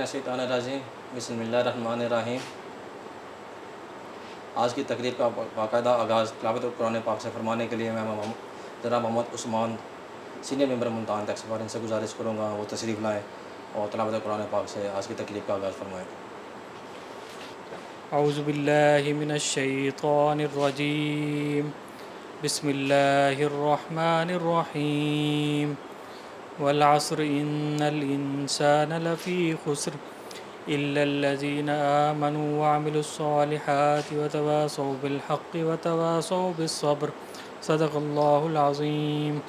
मिनश्शैतानिर्रजीम बिस्मिल्लाहिर्रहमानिर्रहीम। आज की तकरीर का बाकायदा आगाज़ तिलावत कुरान पाक से फरमाने के लिए मैं जनाब Mohammad Usman senior member Multan tax bar इनसे गुजारिश करूँगा वो तशरीफ़ लाएँ और तिलावत कुरान पाक से आज की तकरीर का आगाज़ फरमाएँ। औज़ु बिल्लाहि मिनश शैतानिर रजीम बिस्मिल्लाहिर रहमानिर रहीम वल अस्र इन्नल इंसाना लफ़ी खुस्र इल्लल्लज़ीना आमनू व अमिलुस्सॉलिहाति व तवासौ बिल हक़्क़ि व तवासौ बिस्सब्र सदक़ल्लाहुल अज़ीम।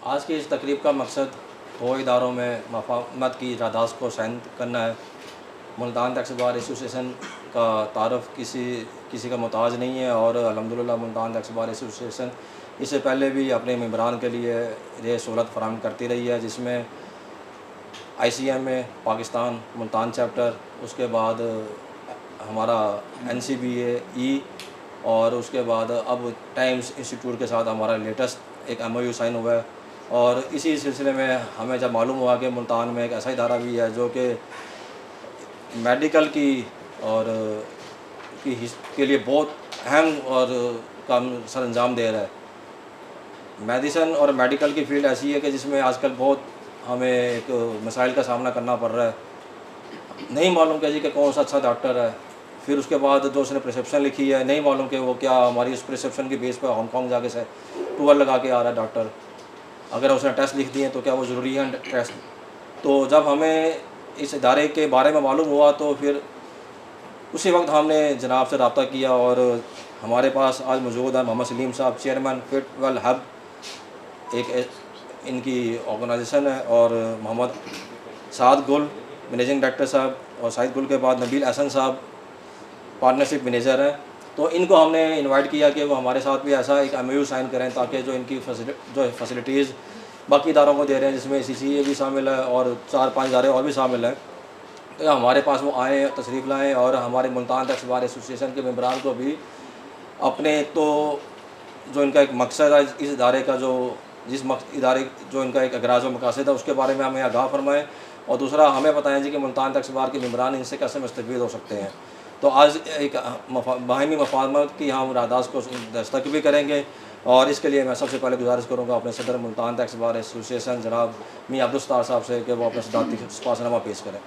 आज की इस तकरीब का मकसद दो इदारों में मफाहमत की इजादात को शामिल करना है। मुल्तान टैक्स बार एसोसिएशन का तारुफ़ किसी का मोहताज नहीं है और अल्हम्दुलिल्लाह मुल्तान टैक्स बार एसोसिएशन इससे पहले भी अपने मेंबरान के लिए ये सहूलत फराहम करती रही है, जिसमें ICMA पाकिस्तान मुल्तान चैप्टर, उसके बाद हमारा NCBA और उसके बाद अब टाइम्स इंस्टीट्यूट के साथ हमारा लेटेस्ट एक MOU साइन हुआ है। और इसी सिलसिले में हमें जब मालूम हुआ कि मुल्तान में एक ऐसा इदारा भी है जो कि मेडिकल की और के लिए बहुत अहम और काम सर अंजाम दे रहा है। मेडिसन और मेडिकल की फ़ील्ड ऐसी है कि जिसमें आजकल बहुत हमें एक मसाइल का सामना करना पड़ रहा है। नहीं मालूम कि जी कि कौन सा अच्छा डॉक्टर है, फिर उसके बाद जो उसने प्रिस्क्रिप्शन लिखी है नहीं मालूम कि वो क्या हमारी उस प्रिस्क्रिप्शन की बेस पर हांगकॉन्ग जाके से टूर लगा के आ रहा है डॉक्टर। अगर उसने टेस्ट लिख दिए तो क्या वो ज़रूरी है टेस्ट। तो जब हमें इस इदारे के बारे में मालूम हुआ तो फिर उसी वक्त हमने जनाब से रब्ता किया और हमारे पास आज मौजूद है मोहम्मद सलीम साहब, चेयरमैन फिट वेल हब एक इनकी ऑर्गेनाइजेशन है, और मोहम्मद साद गुल मैनेजिंग डायरेक्टर साहब, और साहिद गुल के बाद नबील अहसन साहब पार्टनरशिप मैनेजर हैं। तो इनको हमने इनवाइट किया कि वो हमारे साथ भी ऐसा एक MOU साइन करें ताकि जो इनकी जो फैसिलिटीज़ बाकी इदारों को दे रहे हैं जिसमें CCA भी शामिल है और 4-5 इदारे और भी शामिल हैं, तो हमारे पास वो आएँ, तशरीफ़ लाएँ और हमारे मुल्तान टैक्स बार एसोसिएशन के मेंबरान को भी अपने तो जो इनका एक मकसद है इस इदारे का, जो इदारे जो इनका एक अगराज व मकासद है उसके बारे में हमें आगाह फरमाएँ, और दूसरा हमें बताएं जी कि मुल्तान टैक्स बार के मेंबरान इनसे कैसे मुस्तफ़ीद हो सकते हैं। तो आज एक बाहमी मफाहमत की हम रादास को दस्तक भी करेंगे, और इसके लिए मैं सबसे पहले गुजारिश करूँगा अपने सदर मुल्तान टैक्स बार एसोसिएशन जनाब मियां अब्दुल सत्तार साहब से कि वो अपना सदारती सपासनामा पेश करें।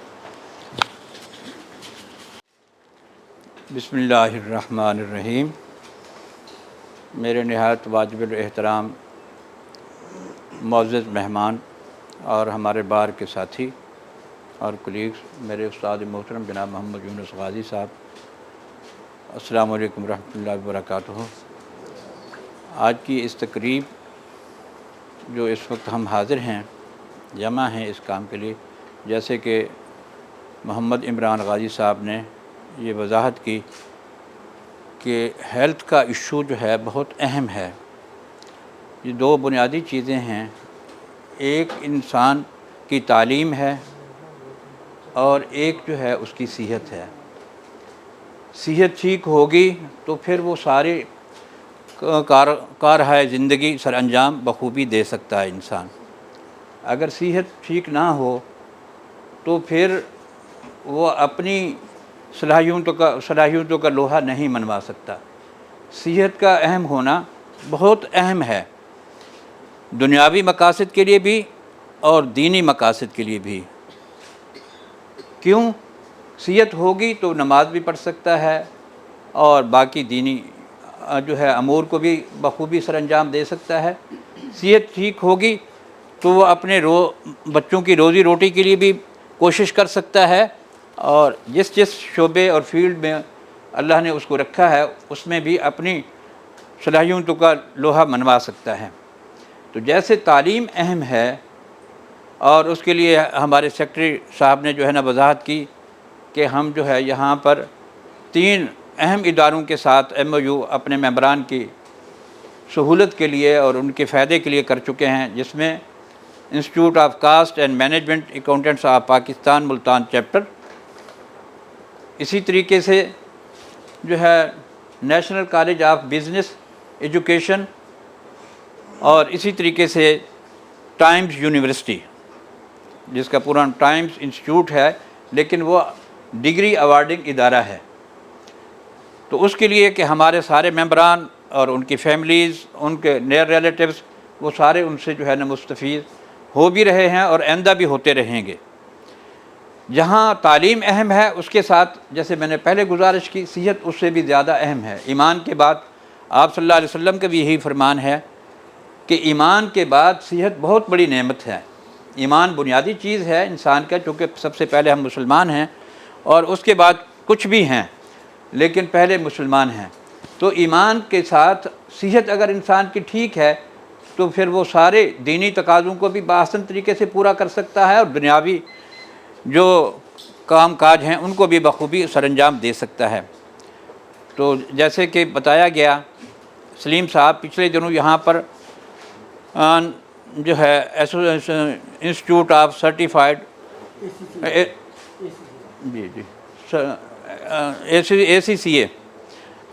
बिस्मिल्लाहिर्रहमानिर्रहीम। मेरे नहायत वाजिबुल एहतराम मुअज़्ज़ज़ मेहमान और हमारे बार के साथी और कुलीग्स, मेरे उस्ताद मोहतरम जनाब मोहम्मद यूनुस गाज़ी साहब, अस्सलामु अलैकुम रहमतुल्लाहि व बरकातुहू। आज की इस तकरीब जो इस वक्त हम हाज़िर हैं, जमा हैं इस काम के लिए, जैसे कि मोहम्मद इमरान गाज़ी साहब ने ये वजाहत की कि हेल्थ का इशू जो है बहुत अहम है। ये दो बुनियादी चीज़ें हैं, एक इंसान की तालीम है और एक जो है उसकी सेहत है। सेहत ठीक होगी तो फिर वो सारी कारहाय ज़िंदगी सर अंजाम बखूबी दे सकता है इंसान। अगर सेहत ठीक ना हो तो फिर वो अपनी सलाहियतों का लोहा नहीं मनवा सकता। सेहत का अहम होना बहुत अहम है, दुनियावी मकासद के लिए भी और दीनी मकासद के लिए भी। क्यों? सेहत होगी तो नमाज भी पढ़ सकता है और बाकी दीनी जो है अमूर को भी बखूबी सर अंजाम दे सकता है। सेहत ठीक होगी तो वो अपने बच्चों की रोज़ी रोटी के लिए भी कोशिश कर सकता है, और जिस शोबे और फील्ड में अल्लाह ने उसको रखा है उसमें भी अपनी सलाहियतों का लोहा मनवा सकता है। तो जैसे तालीम अहम है, और उसके लिए हमारे सेक्रेटरी साहब ने जो है ना वजाहत की कि हम जो है यहाँ पर 3 अहम इदारों के साथ MOU अपने मेंबरान की सहूलत के लिए और उनके फ़ायदे के लिए कर चुके हैं, जिसमें institute of cost and management accountants of Pakistan Multan chapter, इसी तरीके से जो है national college of business education, और इसी तरीके से टाइम्स यूनिवर्सिटी। जिसका पूरा टाइम्स इंस्टीट्यूट है, लेकिन वो डिग्री अवार्डिंग इदारा है। तो उसके लिए कि हमारे सारे मेंबरान और उनकी फैमिलीज़, उनके नियर रिलेटिव्स, वो सारे उनसे जो है ना मुस्तफ़ीद हो भी रहे हैं और आइंदा भी होते रहेंगे। जहाँ तालीम अहम है, उसके साथ जैसे मैंने पहले गुजारिश की, सेहत उससे भी ज़्यादा अहम है। ईमान के बाद आप सल्लल्लाहु अलैहि वसल्लम का भी यही फरमान है कि ईमान के बाद सेहत बहुत बड़ी नेमत है। ईमान बुनियादी चीज़ है इंसान का, चूँकि सबसे पहले हम मुसलमान हैं और उसके बाद कुछ भी हैं, लेकिन पहले मुसलमान हैं। तो ईमान के साथ सेहत अगर इंसान की ठीक है तो फिर वो सारे दीनी तकाज़ों को भी बाहसन तरीके से पूरा कर सकता है और दुनियावी जो काम काज हैं उनको भी बखूबी सरअंजाम दे सकता है। तो जैसे कि बताया गया, सलीम साहब पिछले दिनों यहाँ पर जो है institute of certified ACCA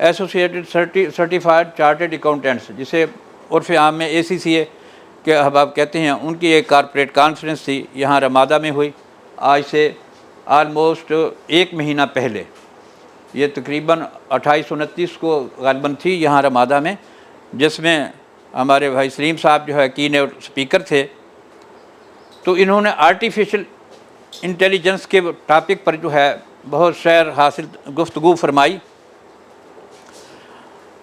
associated certified chartered accountants, जिसे उर्फ़ आम में ACCA के अहबाब कहते हैं, उनकी एक कॉरपोरेट कॉन्फ्रेंस थी यहाँ रमादा में हुई। आज से आलमोस्ट 1 महीना पहले, ये तकरीबन 28-29 को ग़ालिबन थी यहाँ रमादा में, जिसमें हमारे भाई सलीम साहब जो है कीनोट स्पीकर थे। तो इन्होंने आर्टिफिशियल इंटेलिजेंस के टॉपिक पर जो है बहुत शहर हासिल गुफ्तगू फरमाई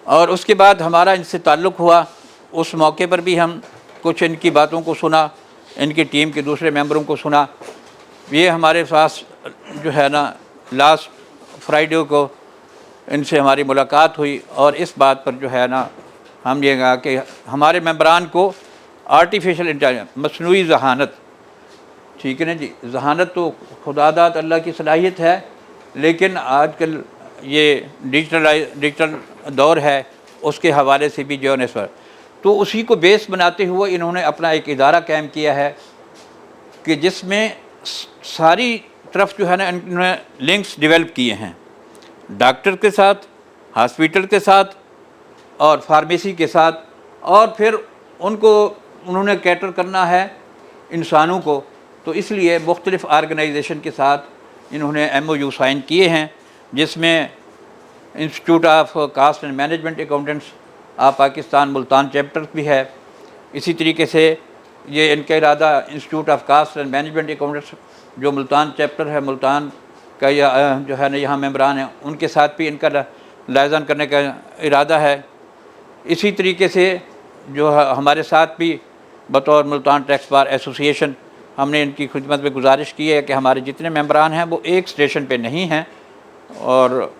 और उसके बाद हमारा इनसे ताल्लुक़ हुआ। उस मौके पर भी हम कुछ इनकी बातों को सुना, इनकी टीम के दूसरे मेंबरों को सुना। ये हमारे पास जो है ना लास्ट फ्राइडे को इनसे हमारी मुलाकात हुई और इस बात पर जो है ना हम ये कहा कि हमारे मेंबरान को आर्टिफिशियल इंटेलिजेंस, मसनूई ज़हानत, ठीक है ना जी, ज़हानत तो खुदादात अल्लाह की सलाहियत है, लेकिन आजकल ये डिजिटल दौर है, उसके हवाले से भी जो है इस पर तो उसी को बेस बनाते हुए इन्होंने अपना एक इदारा कायम किया है कि जिसमें सारी तरफ जो है ना इन्होंने लिंक्स डेवलप किए हैं, डॉक्टर के साथ, हॉस्पिटल के साथ और फार्मेसी के साथ, और फिर उनको उन्होंने कैटर करना है इंसानों को। तो इसलिए मुख्तलिफ़ आर्गनाइजेशन के साथ इन्होंने MOU साइन किए हैं, जिसमें institute of cost and management accountants of Pakistan Multan chapter भी है। इसी तरीके से ये इनका इरादा institute of cost and management accountants जो मुल्तान चैप्टर है, मुल्तान का जो है ना यहाँ मेंबरान हैं, उनके साथ भी इनका लाइज़ान करने का इरादा है। इसी तरीके से जो हमारे साथ भी बतौर मुल्तान टैक्स बार एसोसिएशन हमने इनकी खिदमत में गुजारिश की है कि हमारे जितने मेंबरान हैं वो एक स्टेशन पे नहीं हैं और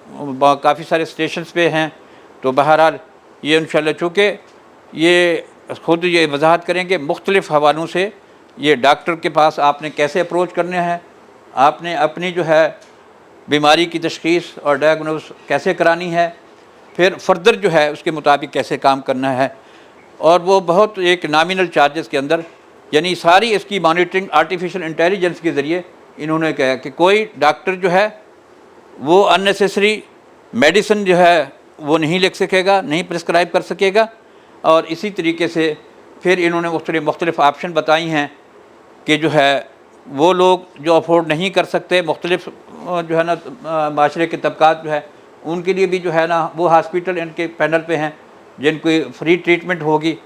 काफ़ी सारे स्टेशंस पे हैं। तो बहरहाल ये इंशाल्लाह, चूँकि ये ख़ुद ये वजाहत करेंगे मुख्तलिफ़ हवालों से, ये डॉक्टर के पास आपने कैसे अप्रोच करने हैं, आपने अपनी जो है बीमारी की तशख़ीस और डायग्नोस कैसे करानी है, फिर फर्दर जो है उसके मुताबिक कैसे काम करना है, और वो बहुत एक नॉमिनल चार्जेस के अंदर, यानी सारी इसकी मॉनिटरिंग आर्टिफिशियल इंटेलिजेंस के ज़रिए इन्होंने कहा कि कोई डॉक्टर जो है वो अननेसेसरी मेडिसिन जो है वो नहीं लिख सकेगा, नहीं प्रिस्क्राइब कर सकेगा। और इसी तरीके से फिर इन्होंने मुख्तलिफ़ ऑप्शन बताई हैं कि जो है वो लोग जो अफोर्ड नहीं कर सकते, मुख्तलिफ़ जो है ना माशरे के तबकात जो है उनके लिए भी जो है ना वो हॉस्पिटल इनके पैनल पे हैं जिनको फ्री ट्रीटमेंट होगी,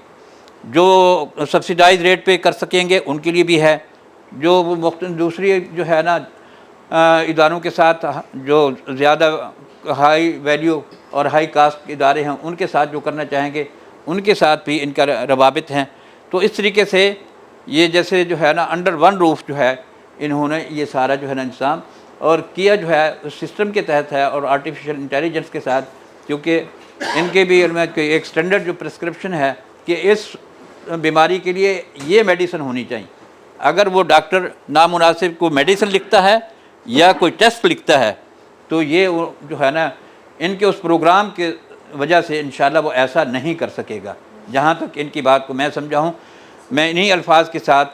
जो सब्सिडाइज रेट पे कर सकेंगे उनके लिए भी है, जो दूसरी जो है ना इदारों के साथ जो ज़्यादा हाई वैल्यू और हाई कास्ट इदारे हैं उनके साथ जो करना चाहेंगे उनके साथ भी इनका रवाबित हैं। तो इस तरीके से ये जैसे जो है ना अंडर वन रूफ जो है इन्होंने ये सारा जो है ना इंतज़ाम और किया जो है सिस्टम के तहत है और आर्टिफिशियल इंटेलिजेंस के साथ, क्योंकि इनके भी एक स्टैंडर्ड जो प्रिस्क्रिप्शन है कि इस बीमारी के लिए ये मेडिसिन होनी चाहिए। अगर वो डॉक्टर नामुनासिब को मेडिसिन लिखता है या कोई टेस्ट लिखता है तो ये जो है ना इनके उस प्रोग्राम के वजह से इंशाल्लाह वो ऐसा नहीं कर सकेगा। जहाँ तक इनकी बात को मैं समझा हूँ, मैं इन्हीं अल्फाज के साथ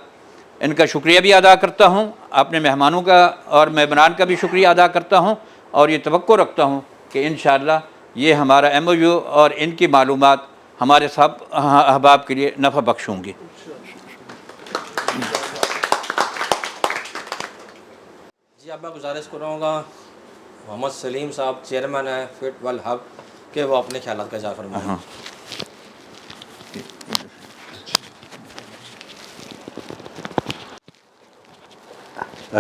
इनका शुक्रिया भी अदा करता हूँ, अपने मेहमानों का और मेहमान का भी शुक्रिया अदा करता हूँ और ये तवक्को रखता हूँ कि इंशाल्लाह ये हमारा MOU और इनकी मालूमात हमारे सब अहबाब के लिए नफ़ा बख्श होंगी। अब मैं गुजारिश करूँगा मोहम्मद सलीम साहब चेयरमैन है फिट वेल हब के वो अपने ख्यालात का इज़ाफ़ा फरमाएं। हाँ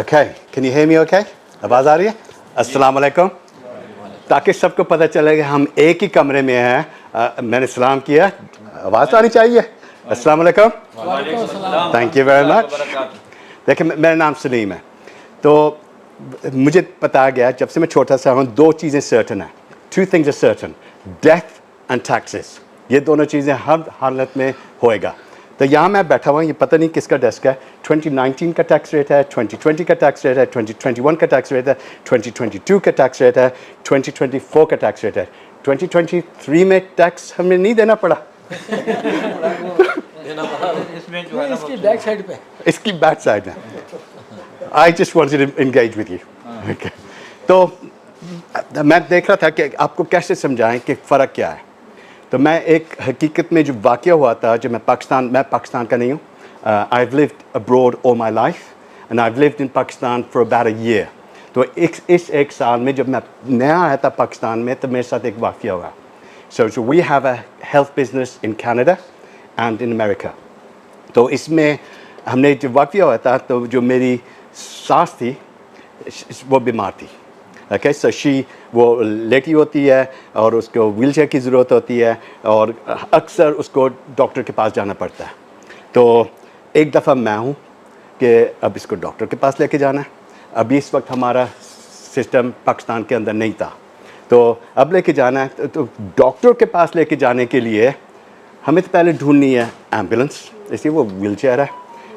Okay, can you hear me okay? आवाज़ आ रही है? अस्सलाम वालेकुम। ताकि सबको पता चले कि हम एक ही कमरे में हैं। मैंने सलाम किया, आवाज़ तो आनी चाहिए। अस्सलाम वालेकुम। Thank you very much. देखिए मेरा नाम सलीम है, तो मुझे बताया गया जब से मैं छोटा सा हूँ, दो चीज़ें सर्टन हैं। Two things are certain, death and taxes. ये दोनों चीज़ें हर हालत में होएगा। तो यहाँ मैं बैठा हुआ, ये पता नहीं किसका डेस्क है। 2019 का टैक्स रेट है, 2020 का टैक्स रेट है, 2021 का टैक्स रेट है, 2022 का टैक्स रेट है, 2024 का टैक्स रेट है। 2023 में टैक्स हमें नहीं देना पड़ा। इसमें जो है ना इसकी बैक साइड पे इसकी बैक साइड है। I just wanted to engage with you. Okay, तो मैं देख रहा था कि आपको कैसे समझाएं कि फ़र्क क्या है। तो मैं एक हकीकत में जो वाक़या हुआ था, जब मैं पाकिस्तान का नहीं हूँ। I have lived abroad all my life and I have lived in Pakistan for about a year. तो इस एक साल में जब मैं नया आया था पाकिस्तान में, तो मेरे साथ एक वाक़या हुआ। So we have a health business in Canada and in America. तो इसमें हमने जब वाक़या हुआ था, तो जो मेरी सास थी वो बीमार थी। ओके, सो वो लेटी होती है और उसको व्हीलचेयर की ज़रूरत होती है और अक्सर उसको डॉक्टर के पास जाना पड़ता है। तो एक दफ़ा मैं हूँ कि अब इसको डॉक्टर के पास लेके जाना है। अभी इस वक्त हमारा सिस्टम पाकिस्तान के अंदर नहीं था, तो अब लेके जाना है। तो डॉक्टर के पास लेके जाने के लिए हमें तो पहले ढूंढनी है एम्बुलेंस, इसलिए वो व्हीलचेयर है।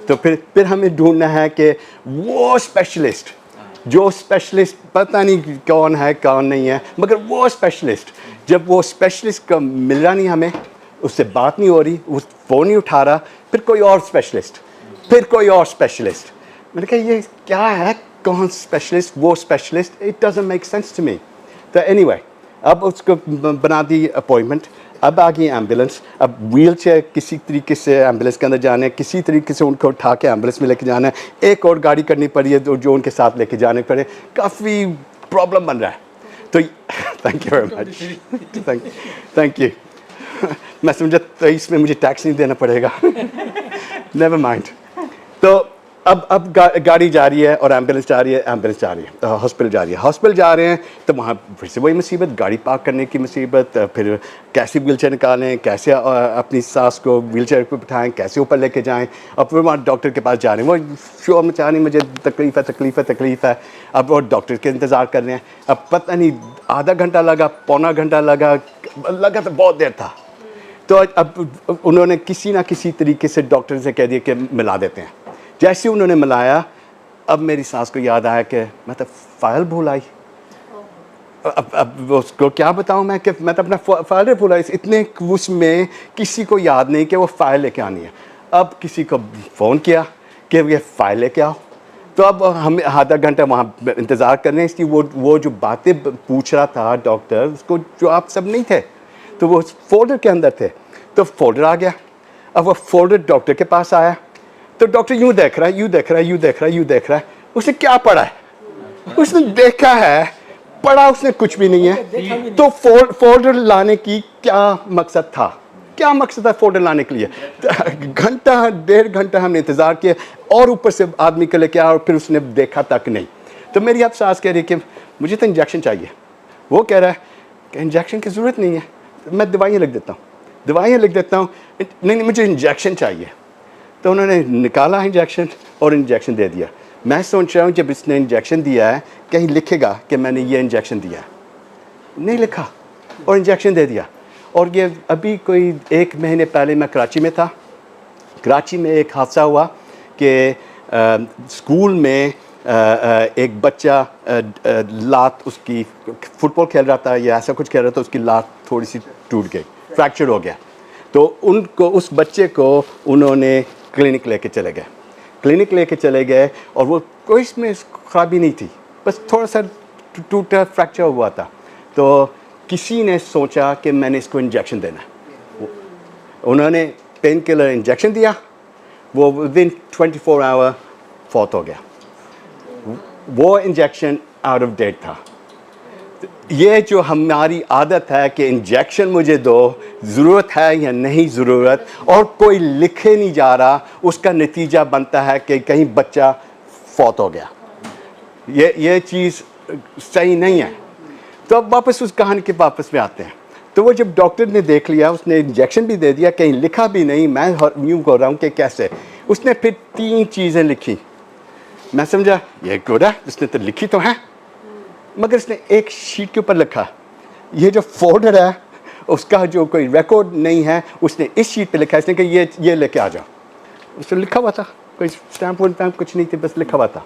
तो फिर हमें ढूंढना है कि वो स्पेशलिस्ट, जो स्पेशलिस्ट पता नहीं कौन है कौन नहीं है, मगर वो स्पेशलिस्ट, जब वो स्पेशलिस्ट का मिल रहा नहीं, हमें उससे बात नहीं हो रही, वो फ़ोन नहीं उठा रहा, फिर कोई और स्पेशलिस्ट, फिर कोई और स्पेशलिस्ट। मैंने कहा ये क्या है, कौन स्पेशलिस्ट, वो specialist, it doesn't make sense to me. तो एनीवे, अब उसको बना दी अपॉइंटमेंट। अब आ गई एम्बुलेंस। अब व्हील चेयर किसी तरीके से एम्बुलेंस के अंदर जाना है, किसी तरीके से उनको उठा के एम्बुलेंस में लेके जाना है। एक और गाड़ी करनी पड़ी है जो उनके साथ लेके जाने पड़े। काफ़ी प्रॉब्लम बन रहा है। तो thank you very much, thank you. मैं समझा तो इसमें मुझे टैक्स नहीं देना पड़ेगा। Never mind. तो अब गाड़ी जा रही है और एम्बुलेंस जा रही है, हॉस्पिटल जा रही है, हॉस्पिटल जा रहे हैं। तो वहाँ फिर से वही मुसीबत, गाड़ी पार्क करने की मुसीबत, फिर कैसे व्हीलचेयर निकालें, कैसे अपनी सास को व्हीलचेयर पर बिठाएं, कैसे ऊपर लेके जाएं। अब फिर वहाँ डॉक्टर के पास जा रहे हैं, वो शोर मचा रही, मुझे तकलीफ़ है। अब वो डॉक्टर के इंतज़ार कर रहे हैं। अब पता नहीं आधा घंटा लगा, पौना घंटा लगा तो बहुत देर था। तो अब उन्होंने किसी ना किसी तरीके से डॉक्टर से कह दिया कि मिला देते हैं। जैसे उन्होंने मिलाया, अब मेरी सास को याद आया कि मैं तो फ़ाइल भूल आई। अब उसको क्या बताऊं मैं कि मैं तो अपना फ़ाइल भूल आई। इतने उसमें किसी को याद नहीं कि वो फ़ाइल लेके आनी है। अब किसी को फ़ोन किया कि ये फ़ाइल लेके आओ। तो अब हम आधा घंटा वहाँ इंतज़ार कर रहे हैं। इसकी वो जो बातें पूछ रहा था डॉक्टर, उसको जो आप सब नहीं थे, तो वो फोल्डर के अंदर थे। तो फोल्डर आ गया। अब वो फोल्डर डॉक्टर के पास आया, तो डॉक्टर यूँ देख रहा है। उसने क्या पढ़ा है? उसने देखा है, पढ़ा उसने कुछ भी नहीं है। तो फोल्डर लाने की क्या मकसद था? फोल्डर लाने के लिए घंटा डेढ़ घंटा हमने इंतज़ार किया, और ऊपर से आदमी को लेके आया और फिर उसने देखा तक नहीं। तो मेरी अब सास कह रही कि मुझे तो इंजेक्शन चाहिए। वो कह रहा है कि इंजेक्शन की ज़रूरत नहीं है, मैं दवाइयाँ लिख देता हूँ। नहीं, मुझे इंजेक्शन चाहिए। तो उन्होंने निकाला इंजेक्शन और इंजेक्शन दे दिया। मैं सोच रहा हूँ जब इसने इंजेक्शन दिया है, कहीं लिखेगा कि मैंने ये इंजेक्शन दिया। नहीं लिखा और इंजेक्शन दे दिया। और ये अभी कोई 1 महीने पहले मैं कराची में था। कराची में एक हादसा हुआ कि स्कूल में एक बच्चा लात, उसकी फुटबॉल खेल रहा था या ऐसा कुछ खेल रहा था, उसकी लात थोड़ी सी टूट गई, फ्रैक्चर हो गया। तो उस बच्चे को उन्होंने क्लिनिक लेके चले गए और वो कोई इसमें ख़राबी नहीं थी, बस थोड़ा सा टूटा फ्रैक्चर हुआ था। तो किसी ने सोचा कि मैंने इसको इंजेक्शन देना है। उन्होंने पेन किलर इंजेक्शन दिया, वो विदिन 24 आवर फौत हो गया। वो इंजेक्शन आउट ऑफ डेट था। ये जो हमारी आदत है कि इंजेक्शन मुझे दो, ज़रूरत है या नहीं ज़रूरत, और कोई लिखे नहीं जा रहा, उसका नतीजा बनता है कि कहीं बच्चा फौत हो गया। ये चीज़ सही नहीं है। तो अब वापस उस कहानी के वापस में आते हैं। तो वो जब डॉक्टर ने देख लिया, उसने इंजेक्शन भी दे दिया, कहीं लिखा भी नहीं, मैं यूँ कर रहा हूँ कि कैसे। उसने फिर 3 चीज़ें लिखी। मैं समझा ये गुड है, उसने तो लिखी तो है, मगर उसने एक शीट के ऊपर लिखा। ये जो फोल्डर है उसका जो कोई रिकॉर्ड नहीं है, उसने इस शीट पे लिखा। इसने कहा ये लेके आ जाओ। उसने लिखा हुआ था, कोई स्टैम्प वैम्प कुछ नहीं थी, बस लिखा हुआ था।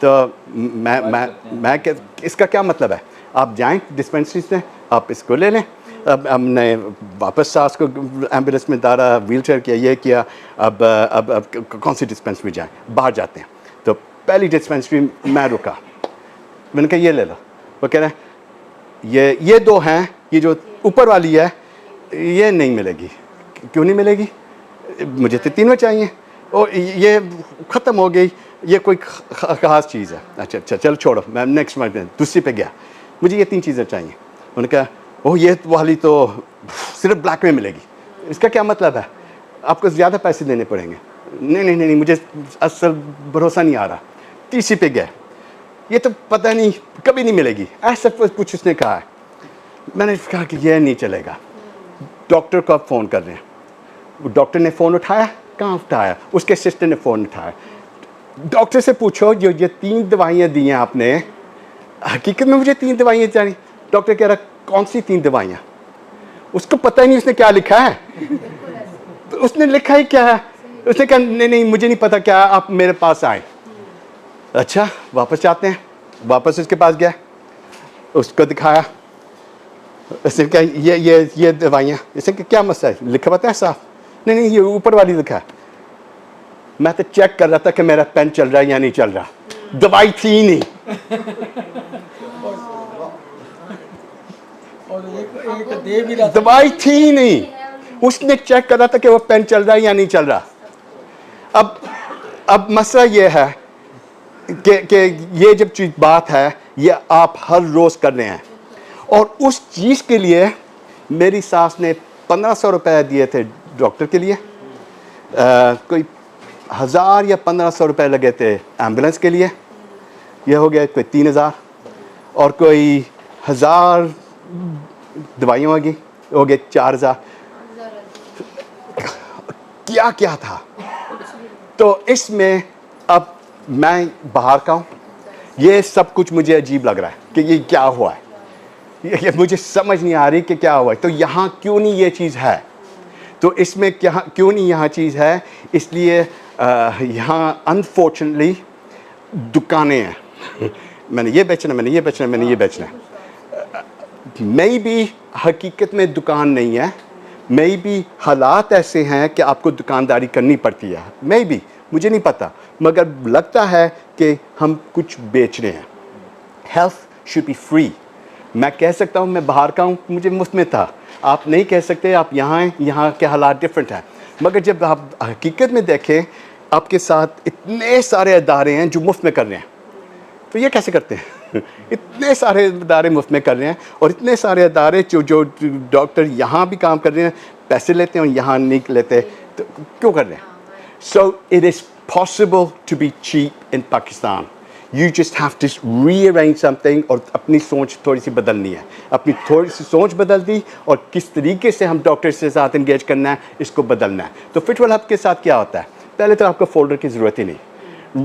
तो मैं इसका क्या मतलब है? आप जाएं डिस्पेंसरी से, आप इसको ले लें। अब हमने वापस सास को एम्बुलेंस में डाला, व्हीलचेयर किया, ये किया। अब कौन सी डिस्पेंसरी में जाएं? बाहर जाते हैं। तो पहली डिस्पेंसरी मैं रुका, मैंने कहा ये ले लो। वो कह रहे हैं ये 2 हैं, ये जो ऊपर वाली है ये नहीं मिलेगी। क्यों नहीं मिलेगी? मुझे तो तीनों चाहिए, और ये ख़त्म हो गई, ये कोई ख़ास चीज़ है। अच्छा चलो छोड़ो, मैं नेक्स्ट मंथ दूसरी पे गया, मुझे ये 3 चीज़ें चाहिए। उन्होंने कहा ओह ये वाली तो सिर्फ ब्लैक में मिलेगी। इसका क्या मतलब है? आपको ज़्यादा पैसे देने पड़ेंगे। नहीं, मुझे असल भरोसा नहीं आ रहा। तीसरी पे गए, ये तो पता नहीं कभी नहीं मिलेगी, ऐसा कुछ उसने कहा है। मैंने कहा कि ये नहीं चलेगा। डॉक्टर को आप फ़ोन कर रहे हैं। डॉक्टर ने फ़ोन उठाया, कहाँ उठाया? उसके सिस्टर ने फ़ोन उठाया। डॉक्टर से पूछो जो ये 3 दवाइयाँ दी हैं आपने, हकीकत में मुझे 3 दवाइयाँ चाहिए। डॉक्टर कह रहा कौन सी 3 दवाइयाँ? उसको पता ही नहीं उसने क्या लिखा है। तो उसने लिखा ही क्या है? उसने कहा नहीं मुझे नहीं पता क्या, आप मेरे पास आए। अच्छा वापस जाते हैं, वापस उसके पास गया, उसको दिखाया। उसने कहा ये दवाइयाँ। इसने कहा क्या मसला है? लिखा पता है साफ? नहीं ये ऊपर वाली लिखा है। मैं तो चेक कर रहा था कि मेरा पेन चल रहा है या नहीं चल रहा, दवाई थी ही नहीं। दवाई थी ही नहीं। उसने चेक कर रहा था कि वो पेन चल रहा है या नहीं चल रहा। अब मसला ये है कि ये जब चीज बात है, ये आप हर रोज कर रहे हैं, और उस चीज के लिए मेरी सास ने 1500 रुपए दिए थे डॉक्टर के लिए, कोई 1000 या 1500 रुपए लगे थे एम्बुलेंस के लिए, ये हो गया कोई 3000, और कोई 1000 दवाइयों हो गए 4000। क्या क्या था? तो इसमें अब मैं बाहर का हूँ, ये सब कुछ मुझे अजीब लग रहा है कि ये क्या हुआ है, ये मुझे समझ नहीं आ रही कि क्या हुआ है। तो यहाँ क्यों नहीं ये चीज़ है? तो इसमें क्या क्यों नहीं यहाँ चीज़ है? इसलिए यहाँ अनफॉर्चुनेटली दुकानें हैं। मैंने ये बेचना, मैंने ये बेचना, मैंने ये बेचना। मे बी हकीकत में दुकान नहीं है, मे बी हालात ऐसे हैं कि आपको दुकानदारी करनी पड़ती है, मे बी, मुझे नहीं पता, मगर लगता है कि हम कुछ बेच रहे हैं। Health should be free. मैं कह सकता हूँ मैं बाहर का हूँ, मुझे मुफ्त में था। आप नहीं कह सकते, आप यहाँ हैं, यहाँ के हालात डिफरेंट हैं। मगर जब आप हकीकत में देखें, आपके साथ इतने सारे अदारे हैं जो मुफ्त में कर रहे हैं, तो ये कैसे करते हैं? इतने सारे अदारे मुफ्त में कर रहे हैं, और इतने सारे अदारे जो डॉक्टर यहाँ भी काम कर रहे हैं, पैसे लेते हैं और यहाँ नहीं लेते, तो क्यों कर रहे हैं? So it is possible to be cheap in Pakistan. You just have to rearrange something, और अपनी सोच थोड़ी सी बदलनी है। अपनी थोड़ी सी सोच बदल दी, और किस तरीके से हम डॉक्टर के साथ इंगेज करना है, इसको बदलना है। तो फिटवेल हब के साथ क्या होता है? पहले तो आपको फोल्डर की ज़रूरत ही नहीं,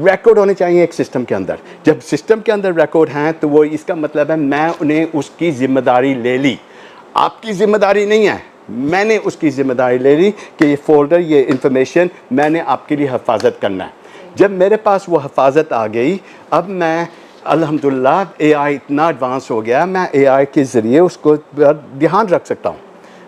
रिकॉर्ड होने चाहिए एक सिस्टम के अंदर। जब सिस्टम के अंदर रिकॉर्ड हैं, तो वो इसका मतलब है मैं उन्हें उसकी ज़िम्मेदारी ले ली। आपकी ज़िम्मेदारी नहीं है, मैंने उसकी ज़िम्मेदारी ले ली कि ये फ़ोल्डर, ये इंफॉर्मेशन मैंने आपके लिए हिफाजत करना है। जब मेरे पास वो हिफाजत आ गई, अब मैं अल्हम्दुलिल्लाह AI इतना एडवांस हो गया, मैं AI के ज़रिए उसको ध्यान रख सकता हूँ।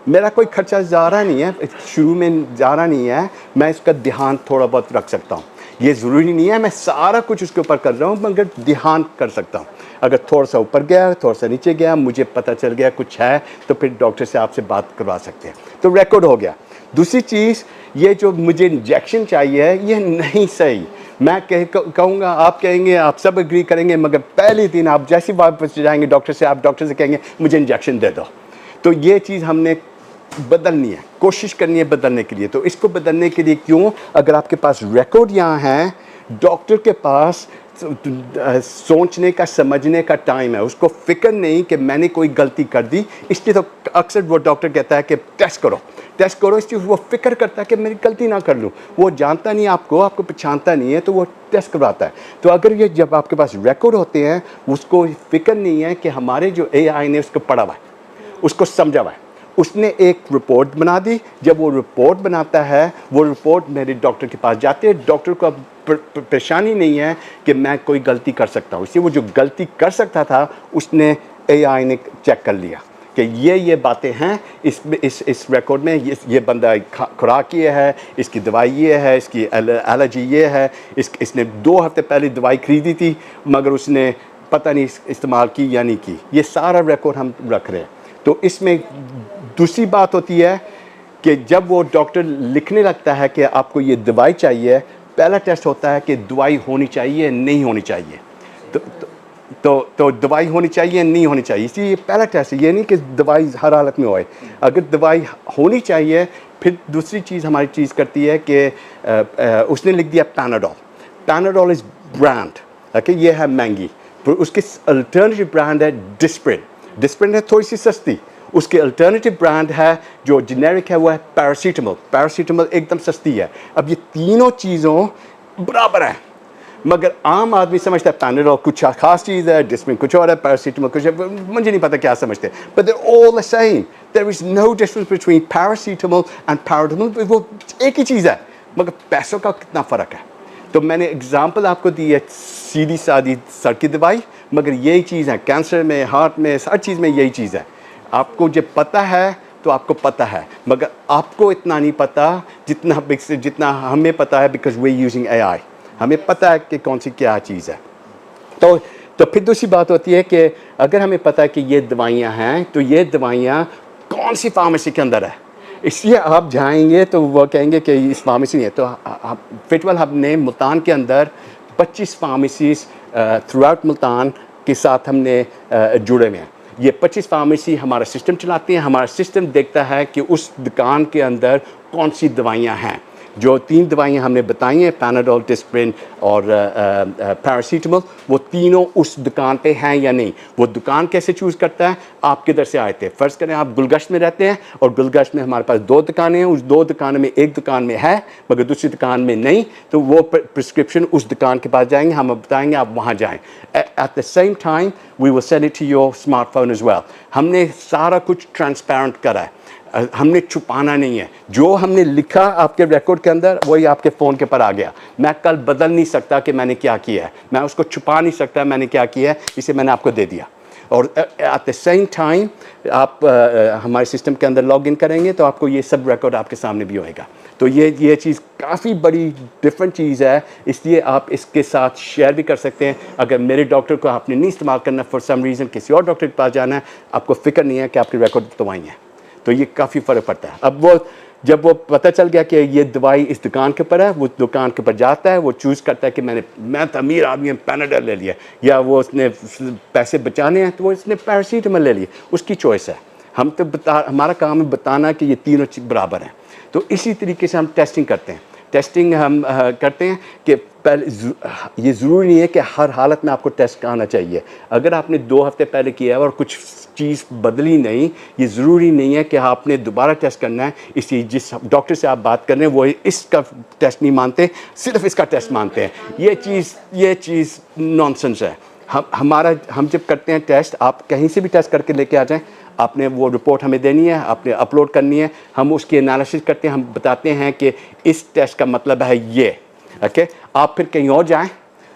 मेरा कोई खर्चा जा रहा नहीं है, शुरू में जा रहा नहीं है, मैं इसका ध्यान थोड़ा बहुत रख सकता हूँ। ये ज़रूरी नहीं है मैं सारा कुछ उसके ऊपर कर रहा हूँ, मगर ध्यान कर सकता हूँ। अगर थोड़ा सा ऊपर गया, थोड़ा सा नीचे गया, मुझे पता चल गया कुछ है, तो फिर डॉक्टर से आपसे बात करवा सकते हैं। तो रिकॉर्ड हो गया। दूसरी चीज़, ये जो मुझे इंजेक्शन चाहिए, ये नहीं सही। मैं कहूँगा, आप कहेंगे, आप सब एग्री करेंगे, मगर पहले दिन आप जैसे वापस जाएंगे डॉक्टर से, आप डॉक्टर से कहेंगे मुझे इंजेक्शन दे दो। तो ये चीज़ हमने बदलनी है, कोशिश करनी है बदलने के लिए। तो इसको बदलने के लिए क्यों, अगर आपके पास रिकॉर्ड यहाँ है, डॉक्टर के पास सोचने का, समझने का टाइम है, उसको फिक्र नहीं कि मैंने कोई गलती कर दी। इसलिए तो अक्सर वो डॉक्टर कहता है कि टेस्ट करो, इसलिए वो फिक्र करता है कि मेरी गलती ना कर लूँ। वो जानता नहीं आपको पहचानता नहीं है, तो वो टेस्ट करवाता है। तो अगर ये जब आपके पास रिकॉर्ड होते हैं, उसको फिक्र नहीं है कि हमारे जो AI ने उसको पढ़ा हुआ है, उसको समझा हुआ है, उसने एक रिपोर्ट बना दी। जब वो रिपोर्ट बनाता है, वो रिपोर्ट मेरे डॉक्टर के पास जाती है। डॉक्टर को अब परेशानी नहीं है कि मैं कोई गलती कर सकता हूँ। इसलिए वो जो गलती कर सकता था, उसने AI ने चेक कर लिया कि ये बातें हैं इस रिकॉर्ड में, ये बंदा खुराक ये है, इसकी दवाई ये है, इसकी एलर्जी ये है, इसने 2 हफ्ते पहले दवाई खरीदी थी मगर उसने पता नहीं इस्तेमाल की या नहीं की। ये सारा रिकॉर्ड हम रख रहे हैं। तो इसमें दूसरी बात होती है कि जब वो डॉक्टर लिखने लगता है कि आपको ये दवाई चाहिए, पहला टेस्ट होता है कि दवाई होनी चाहिए नहीं होनी चाहिए। तो दवाई होनी चाहिए नहीं होनी चाहिए, इसलिए ये पहला टेस्ट है। ये नहीं कि दवाई हर हालत में होए। अगर दवाई होनी चाहिए, फिर दूसरी चीज़ हमारी चीज़ करती है कि उसने लिख दिया पैनाडोल इज़ ब्रांड, ओके, ये है महंगी। फिर उसके अल्टरनेटिव ब्रांड है डिस्प्रिन है थोड़ी सी सस्ती। उसके अल्टरनेटिव ब्रांड है जो जेनेरिक है, वो है पैरासीटामोल एकदम सस्ती है। अब ये तीनों चीज़ों बराबर है, मगर आम आदमी समझता है पैनाडोल कुछ खास चीज़ है, डिस्प्रिन कुछ और है, पैरासीटामोल कुछ है, मुझे नहीं पता क्या समझते। But they are all the same, there is no difference between paracetamol and Paradol. वो एक ही चीज़ है, मगर पैसों का कितना फ़र्क है। तो मैंने एग्जांपल आपको दी है सीधी सादी सर की दवाई, मगर यही चीज़ है कैंसर में, हार्ट में, हर चीज़ में यही चीज़ है। आपको जब पता है तो आपको पता है, मगर आपको इतना नहीं पता जितना हमें पता है, बिकॉज वी यूजिंग AI। हमें पता है कि कौन सी क्या चीज़ है। तो फिर दूसरी बात होती है कि अगर हमें पता है कि ये दवाइयाँ हैं, तो ये दवाइयाँ कौन सी फार्मेसी के अंदर है। इसलिए आप जाएंगे तो वो कहेंगे कि इस फार्मेसी नहीं है। तो फिटवेल हब ने मुल्तान के अंदर 25 फार्मेसीज थ्रू आउट मुल्तान के साथ हमने जुड़े हुए हैं। ये 25 फार्मेसी हमारा सिस्टम चलाती हैं। हमारा सिस्टम देखता है कि उस दुकान के अंदर कौन सी दवाइयाँ हैं। जो 3 दवाइयाँ हमने बताई हैं, पैनाडोल, डिस्प्रिन और पैरासीटामोल, वो तीनों उस दुकान पे हैं या नहीं। वो दुकान कैसे चूज़ करता है, आप किधर से आए थे। फ़र्ज़ करें आप गुलगश्त में रहते हैं और गुलगश्त में हमारे पास 2 दुकानें हैं। उस 2 दुकानों में एक दुकान में है मगर दूसरी दुकान में नहीं, तो वो प्रिस्क्रिप्शन उस दुकान के पास जाएंगे, हम बताएंगे आप वहाँ जाएँ। At the same time we will send it to your smartphone as well. हमने सारा कुछ ट्रांसपेरेंट करा है, हमने छुपाना नहीं है। जो हमने लिखा आपके रिकॉर्ड के अंदर, वही आपके फ़ोन के पर आ गया। मैं कल बदल नहीं सकता कि मैंने क्या किया है, मैं उसको छुपा नहीं सकता मैंने क्या किया है, इसे मैंने आपको दे दिया। और एट द सेम टाइम आप हमारे सिस्टम के अंदर लॉग इन करेंगे तो आपको ये सब रिकॉर्ड आपके सामने भी होएगा। तो ये चीज़ काफ़ी बड़ी डिफरेंट चीज़ है, इसलिए आप इसके साथ शेयर भी कर सकते हैं। अगर मेरे डॉक्टर को आपने नहीं इस्तेमाल करना, फॉर सम रीज़न किसी और डॉक्टर के पास जाना है, आपको फ़िक्र नहीं है कि आपकी रिकॉर्ड दवाई है। तो ये काफ़ी फ़र्क पड़ता है। अब वो जब वो पता चल गया कि ये दवाई इस दुकान के ऊपर है, वो दुकान के ऊपर जाता है, वो चूज़ करता है कि मैं तो अमीर आदमी हूं, पैनाडोल ले लिया, या वो उसने पैसे बचाने हैं तो वो इसने पैरासीटामोल ले लिया, उसकी चॉइस है। हम तो हमारा काम है बताना कि ये तीनों चीज़ बराबर हैं। तो इसी तरीके से हम टेस्टिंग करते हैं। टेस्टिंग हम करते हैं कि पहले ये ज़रूरी नहीं है कि हर हालत में आपको टेस्ट आना चाहिए। अगर आपने 2 हफ्ते पहले किया है और कुछ चीज़ बदली नहीं, ये ज़रूरी नहीं है कि आपने दोबारा टेस्ट करना है। इसलिए जिस डॉक्टर से आप बात कर रहे हैं वो इसका टेस्ट नहीं मानते, सिर्फ इसका टेस्ट मानते हैं। ये चीज़ नॉनसेंस है। हम जब करते हैं टेस्ट, आप कहीं से भी टेस्ट करके लेके आ जाएं, आपने वो रिपोर्ट हमें देनी है, आपने अपलोड करनी है, हम उसकी एनालिसिस करते हैं, हम बताते हैं कि इस टेस्ट का मतलब है ये, ओके। आप फिर कहीं और जाएं,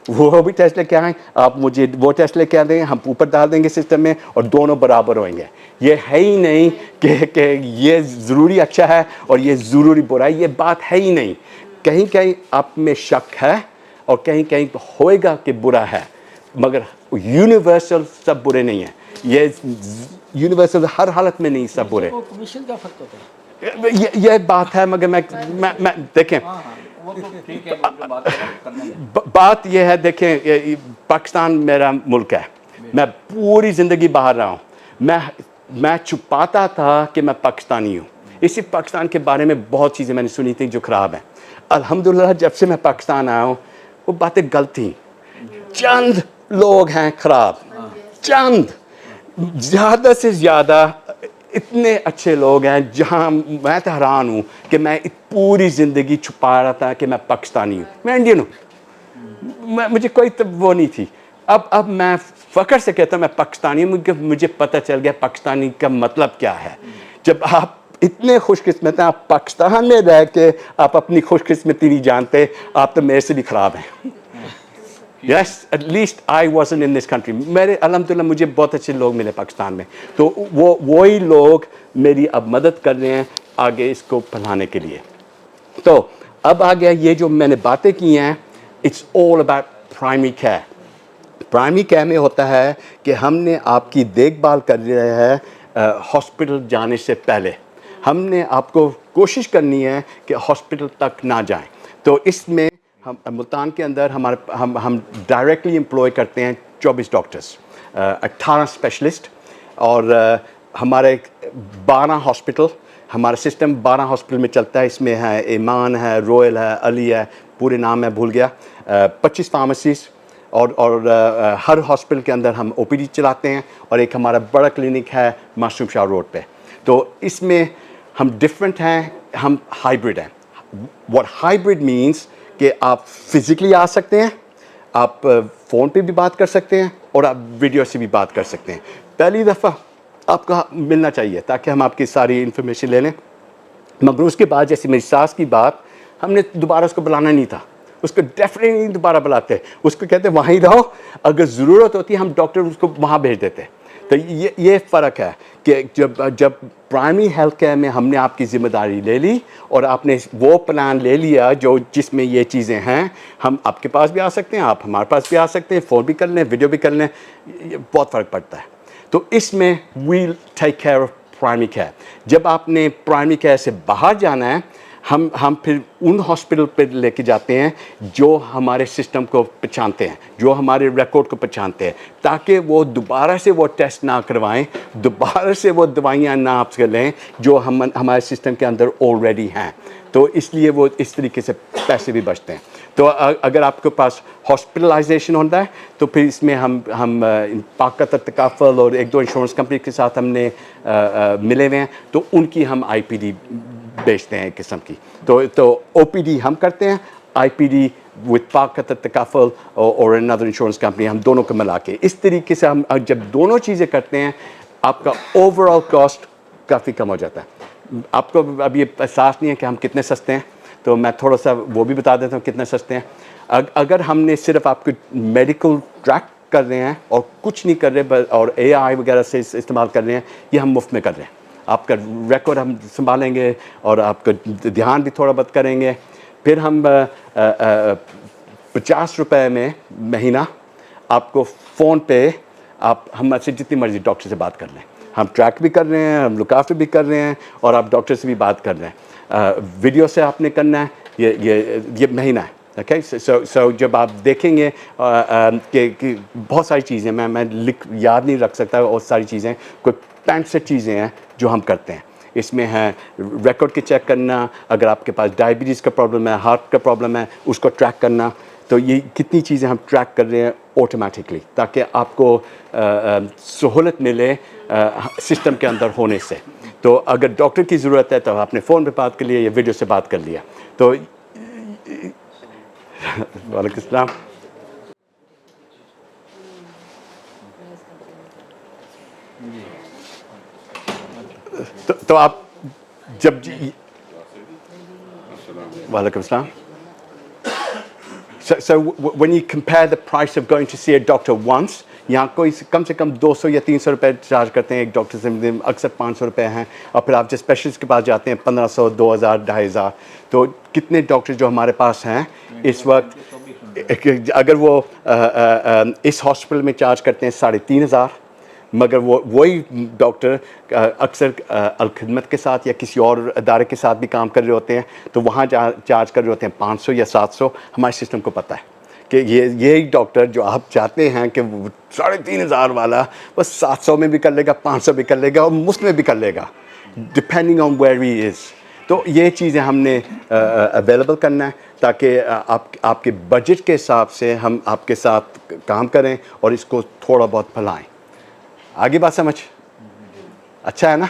वो भी टेस्ट लेके आएँ, आप मुझे वो टेस्ट लेके आ देंगे, हम ऊपर डाल देंगे सिस्टम में और दोनों बराबर होंगे। ये है ही नहीं कि ये ज़रूरी अच्छा है और ये ज़रूरी बुरा है, ये बात है ही नहीं। कहीं कहीं आप में शक है और कहीं कहीं होएगा कि बुरा है, मगर यूनिवर्सल सब बुरे नहीं हैं। ये यूनिवर्सल हर हालत में नहीं सब बुरे। कमीशन का फर्क होता है, ये बात है, मगर मैं देखें, वो तो ठीक है, जो बात करना है। बात यह है, देखें, पाकिस्तान मेरा मुल्क है, मैं पूरी ज़िंदगी बाहर रहा हूँ। मैं छुपाता था कि मैं पाकिस्तानी हूँ। इसी पाकिस्तान के बारे में बहुत चीज़ें मैंने सुनी थी जो ख़राब हैं। अल्हम्दुलिल्लाह जब से मैं पाकिस्तान आया हूँ वो बातें गलत थी। चंद लोग हैं ख़राब, चंद, ज़्यादा से ज़्यादा इतने अच्छे लोग हैं जहाँ मैं तो हैरान हूँ कि मैं पूरी ज़िंदगी छुपा रहा था कि मैं पाकिस्तानी हूँ, मैं इंडियन हूँ। मुझे कोई तो वो नहीं थी। अब मैं फ़ख्र से कहता हूँ मैं पाकिस्तानी हूँ, मुझे पता चल गया पाकिस्तानी का मतलब क्या है। जब आप इतने खुशकिस्मत हैं, आप पाकिस्तान में रह के आप अपनी खुशकिस्मती नहीं जानते, आप तो मेरे से भी ख़राब हैं। Yes, at least I wasn't in this country. मेरे अल्हम्दुलिल्लाह मुझे बहुत अच्छे लोग मिले पाकिस्तान में, तो वही लोग मेरी अब मदद कर रहे हैं आगे इसको फैलाने के लिए। तो अब आ गया ये जो मैंने बातें की हैं, it's all about primary care. Primary care में होता है कि हमने आपकी देखभाल कर रहे हैं हॉस्पिटल जाने से पहले। हमने आपको कोशिश करनी है कि हॉस्पिटल तक ना जाएं। तो इसमें हम मुल्तान के अंदर हम डायरेक्टली एम्प्लॉय करते हैं 24 डॉक्टर्स, 18 स्पेशलिस्ट, और हमारे 12 हॉस्पिटल, हमारा सिस्टम 12 हॉस्पिटल में चलता है। इसमें है ईमान है, रॉयल है, अली है, पूरे नाम मैं भूल गया, 25 फार्मेसीज, और हर हॉस्पिटल के अंदर हम ओपीडी चलाते हैं, और एक हमारा बड़ा क्लिनिक है मासूम शाह रोड पे। तो इसमें हम डिफरेंट हैं, हम हाइब्रिड हैं। व्हाट हाइब्रिड मीन्स कि आप फिज़िकली आ सकते हैं, आप फ़ोन पे भी बात कर सकते हैं, और आप वीडियो से भी बात कर सकते हैं। पहली दफ़ा आपको मिलना चाहिए ताकि हम आपकी सारी इन्फॉर्मेशन ले लें। मगर उसके बाद जैसे मेरी सास की बात, हमने दोबारा उसको बुलाना नहीं था, उसको डेफिनेटली नहीं दोबारा बुलाते, उसको कहते वहीं रहो, अगर ज़रूरत होती है हम डॉक्टर उसको वहाँ भेज देते। तो ये फ़र्क है कि जब प्राइमरी हेल्थ केयर में हमने आपकी ज़िम्मेदारी ले ली और आपने वो प्लान ले लिया जो जिसमें ये चीज़ें हैं, हम आपके पास भी आ सकते हैं, आप हमारे पास भी आ सकते हैं, फ़ोन भी कर लें, वीडियो भी कर लें, बहुत फ़र्क पड़ता है। तो इसमें we take care of primary care. जब आपने प्राइमरी केयर से बाहर जाना है, हम फिर उन हॉस्पिटल पे लेके जाते हैं जो हमारे सिस्टम को पहचानते हैं, जो हमारे रिकॉर्ड को पहचानते हैं, ताकि वो दोबारा से वो टेस्ट ना करवाएं, दोबारा से वो दवाइयाँ ना आप लें जो हमारे सिस्टम के अंदर ऑलरेडी हैं। तो इसलिए वो इस तरीके से पैसे भी बचते हैं। तो अगर आपके पास हॉस्पिटलाइजेशन होता है तो फिर इसमें हम पाक का तकाफल और एक दो इंश्योरेंस कंपनी के साथ हमने मिले हुए हैं, तो उनकी हम आईपीडी बेचते हैं एक किस्म की। तो ओपीडी हम करते हैं, आईपीडी विद पाक का तकाफल और अनदर इंश्योरेंस कंपनी, हम दोनों को मिला के इस तरीके से हम जब दोनों चीज़ें करते हैं, आपका ओवरऑल कॉस्ट काफ़ी कम हो जाता है। आपको अभी एहसास नहीं है कि हम कितने सस्ते हैं, तो मैं थोड़ा सा वो भी बता देता हूँ कितने सस्ते हैं। अगर हमने सिर्फ आपको मेडिकल ट्रैक कर रहे हैं और कुछ नहीं कर रहे और एआई वगैरह से इस्तेमाल कर रहे हैं, ये हम मुफ्त में कर रहे हैं। आपका रिकॉर्ड हम संभालेंगे और आपका ध्यान भी थोड़ा बहुत करेंगे। फिर हम 50 रुपए में महीना आपको फ़ोन पे आप हमसे जितनी मर्ज़ी डॉक्टर से बात कर लें। हम ट्रैक भी कर रहे हैं, हम लुक आफ्टर भी कर रहे हैं, और आप डॉक्टर से भी बात कर रहे हैं। वीडियो से आपने करना है, ये महीना है। ओके, सो जब आप देखेंगे कि बहुत सारी चीज़ें मैं याद नहीं रख सकता, और सारी चीज़ें कोई 65 चीज़ें हैं जो हम करते हैं। इसमें है रिकॉर्ड के चेक करना, अगर आपके पास डायबिटीज़ का प्रॉब्लम है, हार्ट का प्रॉब्लम है, उसको ट्रैक करना। तो ये कितनी चीज़ें हम ट्रैक कर रहे हैं ऑटोमेटिकली, ताकि आपको सहूलत मिले सिस्टम के अंदर होने से। तो अगर डॉक्टर की ज़रूरत है तो आपने फ़ोन पे बात कर लिया या वीडियो से बात कर लिया। तो वालेकुम अस्सलाम। तो आप जब वालेकुम अस्सलाम। So when you compare the price of going to see a doctor once, यहाँ कोई कम से कम 200 या 300 रुपये चार्ज करते हैं एक डॉक्टर से, अक्सर 500 रुपये हैं, और फिर आप जब स्पेशलिस्ट के पास जाते हैं 1500, 2000, 2500। तो कितने डॉक्टर जो हमारे पास हैं इस वक्त, अगर वो इस हॉस्पिटल में चार्ज करते हैं 3500, मगर वो वही डॉक्टर अक्सर अलखिदमत के साथ या किसी और अदारे के साथ भी काम कर रहे होते हैं, तो वहाँ चार्ज कर रहे होते हैं 500 या 700। हमारे सिस्टम को पता है कि यही डॉक्टर जो आप चाहते हैं कि 3,500 वाला बस 700 में भी कर लेगा, 500 भी कर लेगा और मुफ्त में भी कर लेगा, depending on where he is. तो ये चीज़ें हमने अवेलेबल करना है ताकि आपके बजट के हिसाब से हम आपके साथ काम करें और इसको थोड़ा बहुत फैलाएं। आगे बात समझ अच्छा है ना?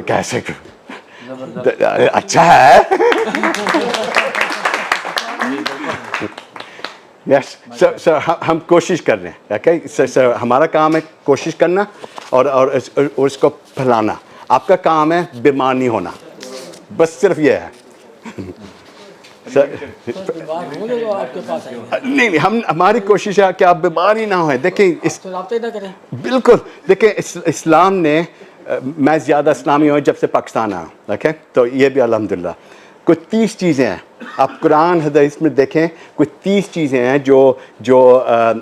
कैसे अच्छा है? यस सर, हम कोशिश कर रहे हैं। ओके सर, हमारा काम है कोशिश करना और इसको फैलाना। आपका काम है बीमार नहीं होना, बस सिर्फ ये है। सर आपके पास आएंगे। नहीं, हमारी कोशिश है कि आप बीमार ही ना होए। देखिए तो राब्ते ना करें। बिल्कुल, देखिए इस्लाम ने मैं ज़्यादा इस्लामी हूँ जब से पाकिस्तान आया। ओके, तो ये भी अल्हम्दुलिल्लाह कुछ 30 चीज़ें हैं। आप कुरान हदीस में देखें, कुछ 30 चीज़ें हैं जो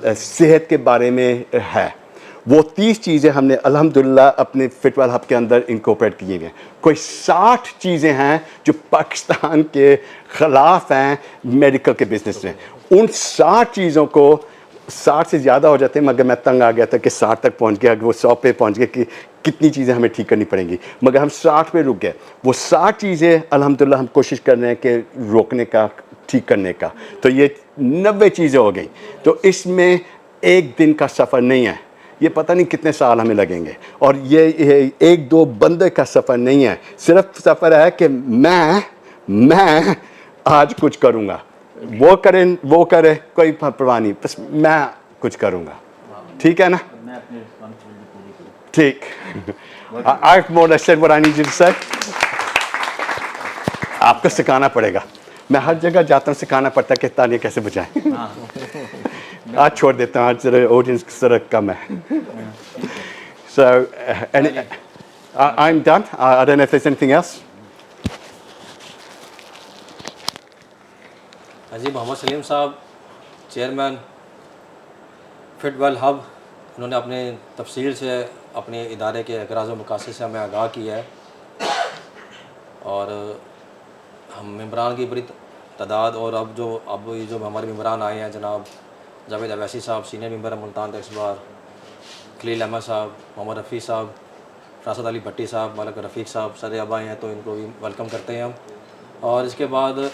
सेहत के बारे में है। वो 30 चीज़ें हमने अल्हम्दुलिल्लाह अपने फिटवेल हब के अंदर इंकॉर्पोरेट किए गए। कोई 60 चीज़ें हैं जो पाकिस्तान के ख़िलाफ़ हैं मेडिकल के बिज़नेस में। उन 60 चीज़ों को 60 से ज़्यादा हो जाते हैं, मगर मैं तंग आ गया था कि 60 तक पहुंच गया, वो 100 पे पहुंच गया कि कितनी चीज़ें हमें ठीक करनी पड़ेंगी, मगर हम 60 पे रुक गए। वो 60 चीज़ें अल्हम्दुलिल्लाह हम कोशिश कर रहे हैं कि रोकने का, ठीक करने का। तो ये 90 चीज़ें हो गई। तो इसमें एक दिन का सफ़र नहीं है, ये पता नहीं कितने साल हमें लगेंगे। और ये एक दो बंदे का सफ़र नहीं है, सिर्फ सफ़र है कि मैं आज कुछ करूँगा, वो करे कोई परवाह नहीं, बस मैं कुछ करूँगा। ठीक है ना? ठीक। I've more or less said what I need you to say. आपको सिखाना पड़ेगा। मैं हर जगह जाता हूँ, सिखाना पड़ता है कि तालियां कैसे बजाएं। आज छोड़ देता हूँ, आज जरा ऑडियंस जरा कम है। So I'm done. I don't know if there's anything else. हाजी मोहम्मद सलीम साहब, चेयरमैन फिटवेल हब, उन्होंने अपने तफसील से अपने इदारे के अगराज़ व मकासद से हमें आगाह किया है। और हम मेम्बरान की बड़ी तादाद, और अब ये जो हमारे मेम्बरान आए हैं, जनाब Javed Owaisi sahab senior member Multan tax bar, Khalil Ahmed sahab, Mohammad Rafi साहब, रासद अली भट्टी साहब, मलक रफ़ीक साहब सर अब आए हैं, तो इनको भी वेलकम करते हैं हम। और इसके बाद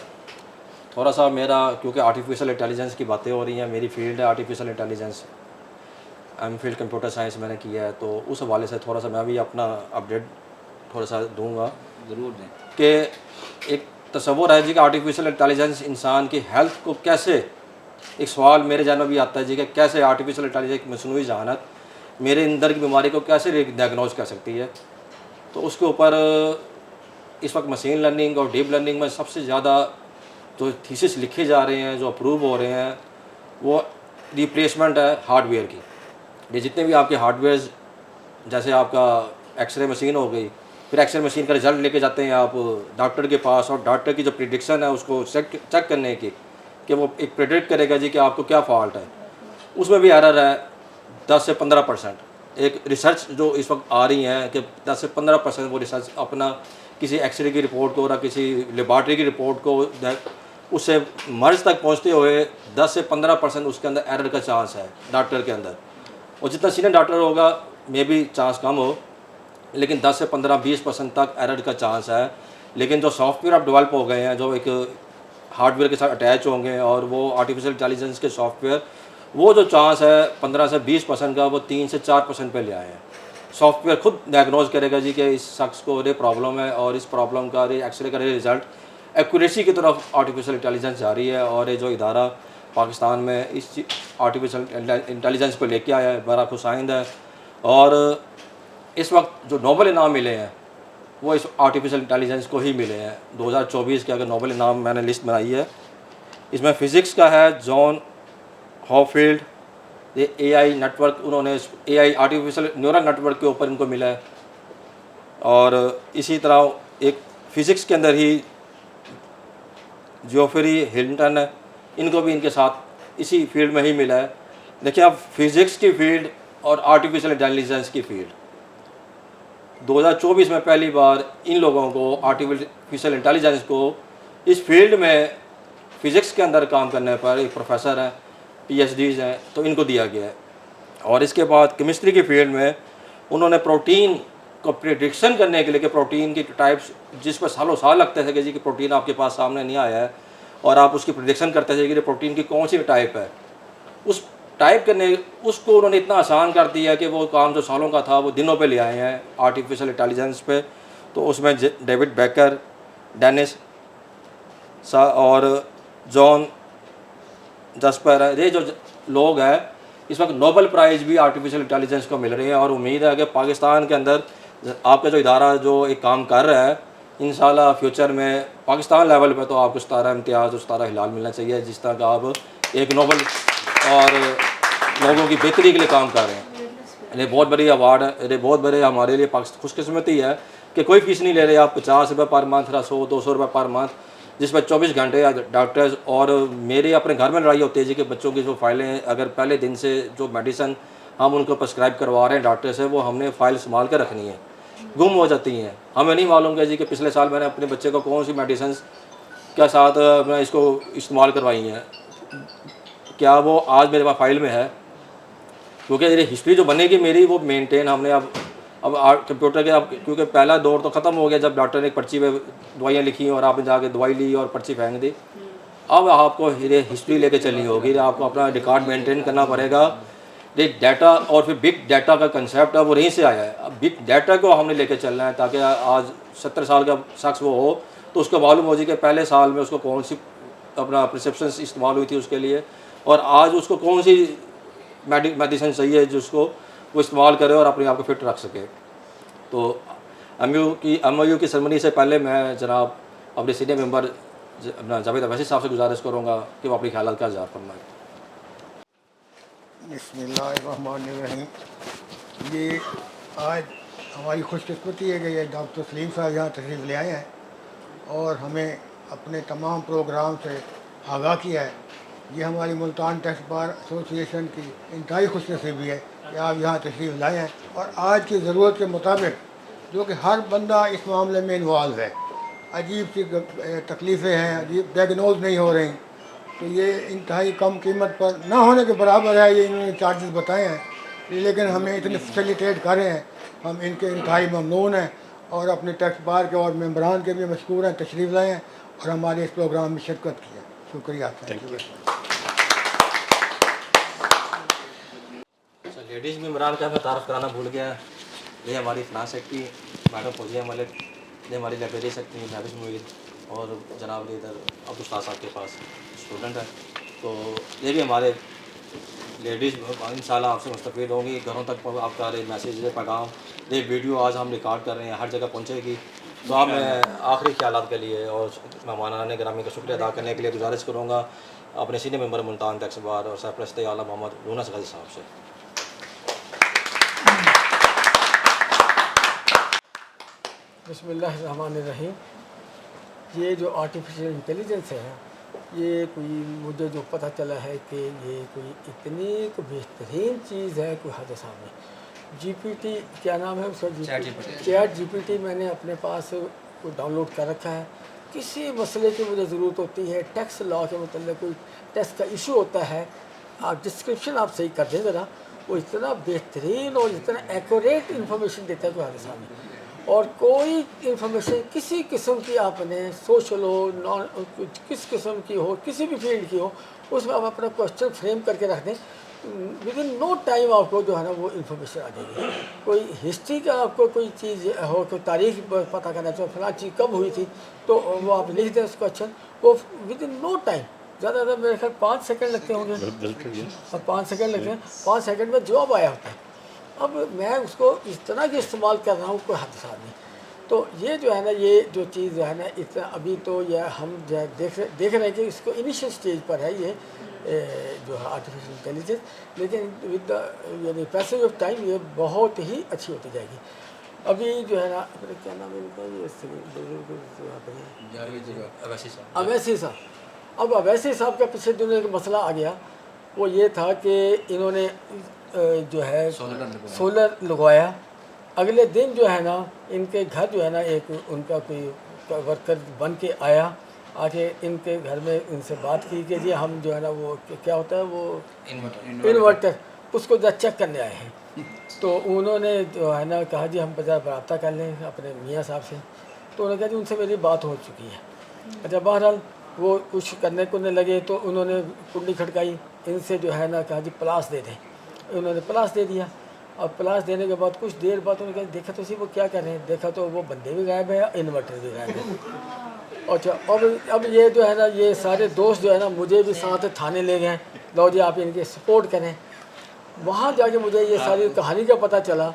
थोड़ा सा मेरा, क्योंकि आर्टिफिशियल इंटेलिजेंस की बातें हो रही हैं, मेरी फील्ड है artificial intelligence, MPhil computer science मैंने किया है, तो उस हवाले से थोड़ा सा मैं भी अपना अपडेट थोड़ा सा दूंगा। ज़रूर दें कि एक तस्वुर है जी कि आर्टिफिशियल इंटेलिजेंस इंसान की हेल्थ को कैसे, एक सवाल मेरे जहन में भी आता है जी कि कैसे आर्टिफिशियल इंटेलिजेंस मसनूई जहानत मेरे अंदर की बीमारी को कैसे डायग्नोज कर सकती है। तो उसके ऊपर इस वक्त मशीन लर्निंग और डीप लर्निंग में सबसे ज़्यादा जो थीसिस लिखे जा रहे हैं, जो अप्रूव हो रहे हैं, वो रिप्लेसमेंट है हार्डवेयर की। ये जितने भी आपके हार्डवेयर, जैसे आपका एक्सरे मशीन हो गई, फिर एक्सरे मशीन का रिज़ल्ट लेके जाते हैं आप डॉक्टर के पास, और डॉक्टर की जो प्रिडिक्शन है उसको चेक करने की कि वो एक प्रिडिक्ट करेगा जी कि आपको क्या फॉल्ट है, उसमें भी एरर है 10 से 15%। एक रिसर्च जो इस वक्त आ रही है कि 10 से 15% वो रिसर्च अपना किसी एक्सरे की रिपोर्ट को और किसी लेबॉर्ट्री की रिपोर्ट को उससे मर्ज तक पहुंचते हुए 10 से 15% उसके अंदर एरर का चांस है डॉक्टर के अंदर। और जितना सीनियर डॉक्टर होगा मे भी चांस कम हो, लेकिन 10 से 15-20% तक एरर का चांस है। लेकिन जो सॉफ्टवेयर अब डेवलप हो गए हैं, जो एक हार्डवेयर के साथ अटैच होंगे, और वो आर्टिफिशियल इंटेलिजेंस के सॉफ्टवेयर, वो जो चांस है 15 से 20% का, वो 3 से 4% पे ले आए हैं। सॉफ्टवेयर खुद डायग्नोज करेगा जी कि इस शख्स को ये प्रॉब्लम है, और इस प्रॉब्लम का एक्सरे का रिज़ल्ट एक्यूरेसी की तरफ आर्टिफिशियल इंटेलिजेंस जा रही है। और ये जो इदारा पाकिस्तान में इस आर्टिफिशियल इंटेलिजेंस को लेके आया है, बड़ा खुशाइंद है। और इस वक्त जो नोबल इनाम मिले हैं वो इस आर्टिफिशियल इंटेलिजेंस को ही मिले हैं। 2024 के अगर नोबल इनाम मैंने लिस्ट बनाई है, इसमें फ़िज़िक्स का है जॉन हॉफील्ड, ये AI नेटवर्क, उन्होंने AI आर्टिफिशियल न्यूरल नेटवर्क के ऊपर इनको मिला है। और इसी तरह एक फ़िज़िक्स के अंदर ही जियोफ्री हिल्टन है, इनको भी इनके साथ इसी फील्ड में ही मिला है। देखिए, अब फिज़िक्स की फील्ड और आर्टिफिशियल इंटेलिजेंस की फील्ड 2024 में पहली बार इन लोगों को आर्टिफिशियल इंटेलिजेंस को इस फील्ड में फ़िज़िक्स के अंदर काम करने पर एक प्रोफेसर हैं, PhDs हैं, तो इनको दिया गया है। और इसके बाद केमिस्ट्री की फील्ड में उन्होंने प्रोटीन को प्रिडिक्शन करने के लिए कि प्रोटीन की टाइप्स जिस पर सालों साल लगते थे कि जी कि प्रोटीन आपके पास सामने नहीं आया है और आप उसकी प्रिडिक्शन करते थे कि प्रोटीन की कौन सी टाइप है, उस टाइप करने उसको उन्होंने इतना आसान कर दिया कि वो काम जो सालों का था वो दिनों पे ले आए हैं आर्टिफिशियल इंटेलिजेंस पे। तो उसमें डेविड बेकर, डेनिस और जॉन जस्पर है, ये जो लोग हैं इस वक्त नोबेल प्राइज़ भी आर्टिफिशियल इंटेलिजेंस को मिल रही है। और उम्मीद है कि पाकिस्तान के अंदर आपका जो इदारा जो एक काम कर रहा है, इंशाल्लाह फ्यूचर में पाकिस्तान लेवल पे तो आपको 17 इम्तियाज़ और 17 हिलाल मिलना चाहिए, जिस तरह का आप एक नोबेल और लोगों की बेहतरी के लिए काम कर रहे हैं। ये बहुत बड़ी अवार्ड है, ये बहुत बड़े हमारे लिए खुशकिस्मती है कि कोई फ़ीस नहीं ले रहे आप। 50 रुपये पर मंथ, 100-200 रुपये पर मंथ, जिस पर 24 घंटे डॉक्टर्स। और मेरे अपने घर में लड़ाई होती है जी कि बच्चों की जो फाइलें अगर पहले दिन से जो मेडिसिन हम उनको प्रेस्क्राइब करवा रहे हैं डॉक्टर से, वो हमने फ़ाइल संभाल कर रखनी है, गुम हो जाती हैं। हमें नहीं मालूम कि जी कि पिछले साल मैंने अपने बच्चे को कौन सी मेडिसिन के साथ मैं इसको इस्तेमाल करवाई हैं, क्या वो आज मेरे पास फाइल में है, क्योंकि ये हिस्ट्री जो बनेगी मेरी वो मेंटेन हमने अब कंप्यूटर के अब, क्योंकि पहला दौर तो ख़त्म हो गया जब डॉक्टर ने एक पर्ची पे दवाइयाँ लिखी और आपने जाके दवाई ली और पर्ची फेंक दी। अब आपको ये हिस्ट्री लेके चलनी होगी, आपको अपना रिकॉर्ड मेंटेन करना पड़ेगा। ये डाटा और फिर बिग डाटा का कंसेप्ट है वो यहीं से आया है। अब बिग डाटा को हमने लेके चलना है ताकि आज 70 साल का शख्स वो हो तो उसको मालूम हो जाए कि पहले साल में उसको कौन सी अपना प्रिस्क्रिप्शन इस्तेमाल हुई थी उसके लिए, और आज उसको कौन सी मेडिसिन चाहिए जिसको वो इस्तेमाल करे और अपने आप को फिट रख सके। तो MOU की सेरेमनी से पहले मैं जनाब अपने सीनियर मेंबर अपना जावेद अवैसी साहब से गुजारिश करूँगा कि वो अपनी ख्यालात का इज़हार फरमाएं। बिस्मिल्लाहिर्रहमानिर्रहीम। ये आज हमारी खुशकिस्मती है कि ये डॉक्टर सलीम साहब यहाँ तशरीफ़ ले आए हैं और हमें अपने तमाम प्रोग्राम से आगाह किया है। ये हमारी मुल्तान टैक्स बार एसोसिएशन की इंतहाई खुशनसीबी है कि आप यहाँ तशरीफ़ लाए हैं और आज की ज़रूरत के मुताबिक, जो कि हर बंदा इस मामले में इन्वॉल्व है, अजीब सी तकलीफ़ें हैं, अजीब डायग्नोज नहीं हो रही, तो ये इंतहाई कम कीमत पर ना होने के बराबर है। ये इन्होंने चार्जेस बताए हैं, लेकिन हमें इतने फैसिलिटेट कर रहे हैं, हम इनके इंतहाई ममनून हैं और अपने टैक्स बार के और मेम्बरान के भी मशकूर हैं, तशरीफ़ लाए हैं और हमारे इस प्रोग्राम में शिरकत की है। शुक्रिया। Thank you. लेडीज़ मेम्बरान का मैं तारफ़ कराना भूल गया। ये हमारी finance secretary madam Fauzia Malik, ये हमारी लाइब्रेरी सेक्रेटरी महबूब मुईद और जनाब लीडर अब्दुल साहब के पास स्टूडेंट है। तो ये भी हमारे लेडीज़ इंशाल्लाह आपसे मुस्तफ़ीद होंगी, घरों तक आपका मैसेज पैगाम, ये वीडियो आज हम रिकॉर्ड कर रहे हैं, हर जगह पहुँचेगी। तो आप मैं आखिरी ख्यालात के लिए और मेहमानान गिरामी का शुक्रिया अदा करने के लिए गुजारिश करूँगा अपने सीनियर मेंबर मुल्तान टैक्स बार और सरपरस्त आला मोहम्मद यूनुस गज़ी साहब से। बिस्मिल्लाहिर्रहमानिर्रहीम। ये जो आर्टिफिशियल इंटेलिजेंस है, ये कोई मुझे जो पता चला है कि ये कोई इतनी बेहतरीन चीज़ है, कोई हद सामने। GPT क्या नाम है उसका, चैट GPT मैंने अपने पास डाउनलोड कर रखा है। किसी मसले की मुझे ज़रूरत होती है, टैक्स लॉ के मतलब कोई टैक्स का इशू होता है, आप डिस्क्रिप्शन आप सही कर देंगे ना, वो इतना बेहतरीन और इतना एक्यूरेट इन्फॉर्मेशन देता है कोई हद सामने। और कोई इन्फॉर्मेशन किसी किस्म की आपने सोशल हो, नॉन किस किस्म की हो, किसी भी फील्ड की हो, उसमें आप अपना क्वेश्चन फ्रेम करके रख दें, विद इन नो टाइम आपको जो है ना वो इन्फॉर्मेशन आ जाएगी। कोई हिस्ट्री का आपको कोई चीज़ हो, कोई तारीख पता करना चाहिए फलां चीज़ कब हुई थी, तो वो आप लिख दें उस क्वेश्चन, वो विद इन नो टाइम, ज़्यादा मेरे ख्याल 5 सेकंड लगते होंगे और 5 सेकंड लगते हैं, 5 सेकंड में जवाब आया होता है। अब मैं उसको इस तरह के इस्तेमाल कर रहा हूँ, कोई हद सा नहीं। तो ये जो है ना, ये जो चीज़ जो है ना, इतना अभी तो यह हम जो है देख रहे हैं कि इसको इनिशियल स्टेज पर है ये जो है आर्टिफिशियल इंटेलिजेंस, लेकिन विद द यानी पैसेज ऑफ टाइम ये बहुत ही अच्छी होती जाएगी। अभी जो है ना, क्या नाम है इनका, ये अवैसी साहब। अब अवैसी साहब का पिछले दिनों एक मसला आ गया, वो ये था कि इन्होंने जो है सोलर लगवाया। अगले दिन जो है ना इनके घर जो है ना एक उनका कोई वर्कर बन के आया, आके इनके घर में इनसे बात की कि जी हम जो है ना वो क्या होता है वो इन्वर्टर उसको जरा चेक करने आए हैं। तो उन्होंने जो है ना कहा जी हम जरा रब्ता कर लें अपने मियाँ साहब से। तो उन्होंने कहा जी उनसे मेरी बात हो चुकी है। अच्छा, बहरहाल वो कुछ करने को नहीं लगे तो उन्होंने कुंडी खटकाई, इनसे जो है ना कहा जी प्लास दे दें। उन्होंने प्लास दे दिया। और प्लास देने के बाद कुछ देर बाद उन्होंने कहा देखा तो सी वो क्या कर रहे हैं, देखा तो वो बंदे भी गायब है, इन्वर्टर भी गायब है। अच्छा, अब ये जो है ना ये सारे दोस्त जो है ना मुझे भी साथ थाने ले गए, लो जी आप इनके सपोर्ट करें। वहाँ जाके मुझे ये सारी कहानी का पता चला।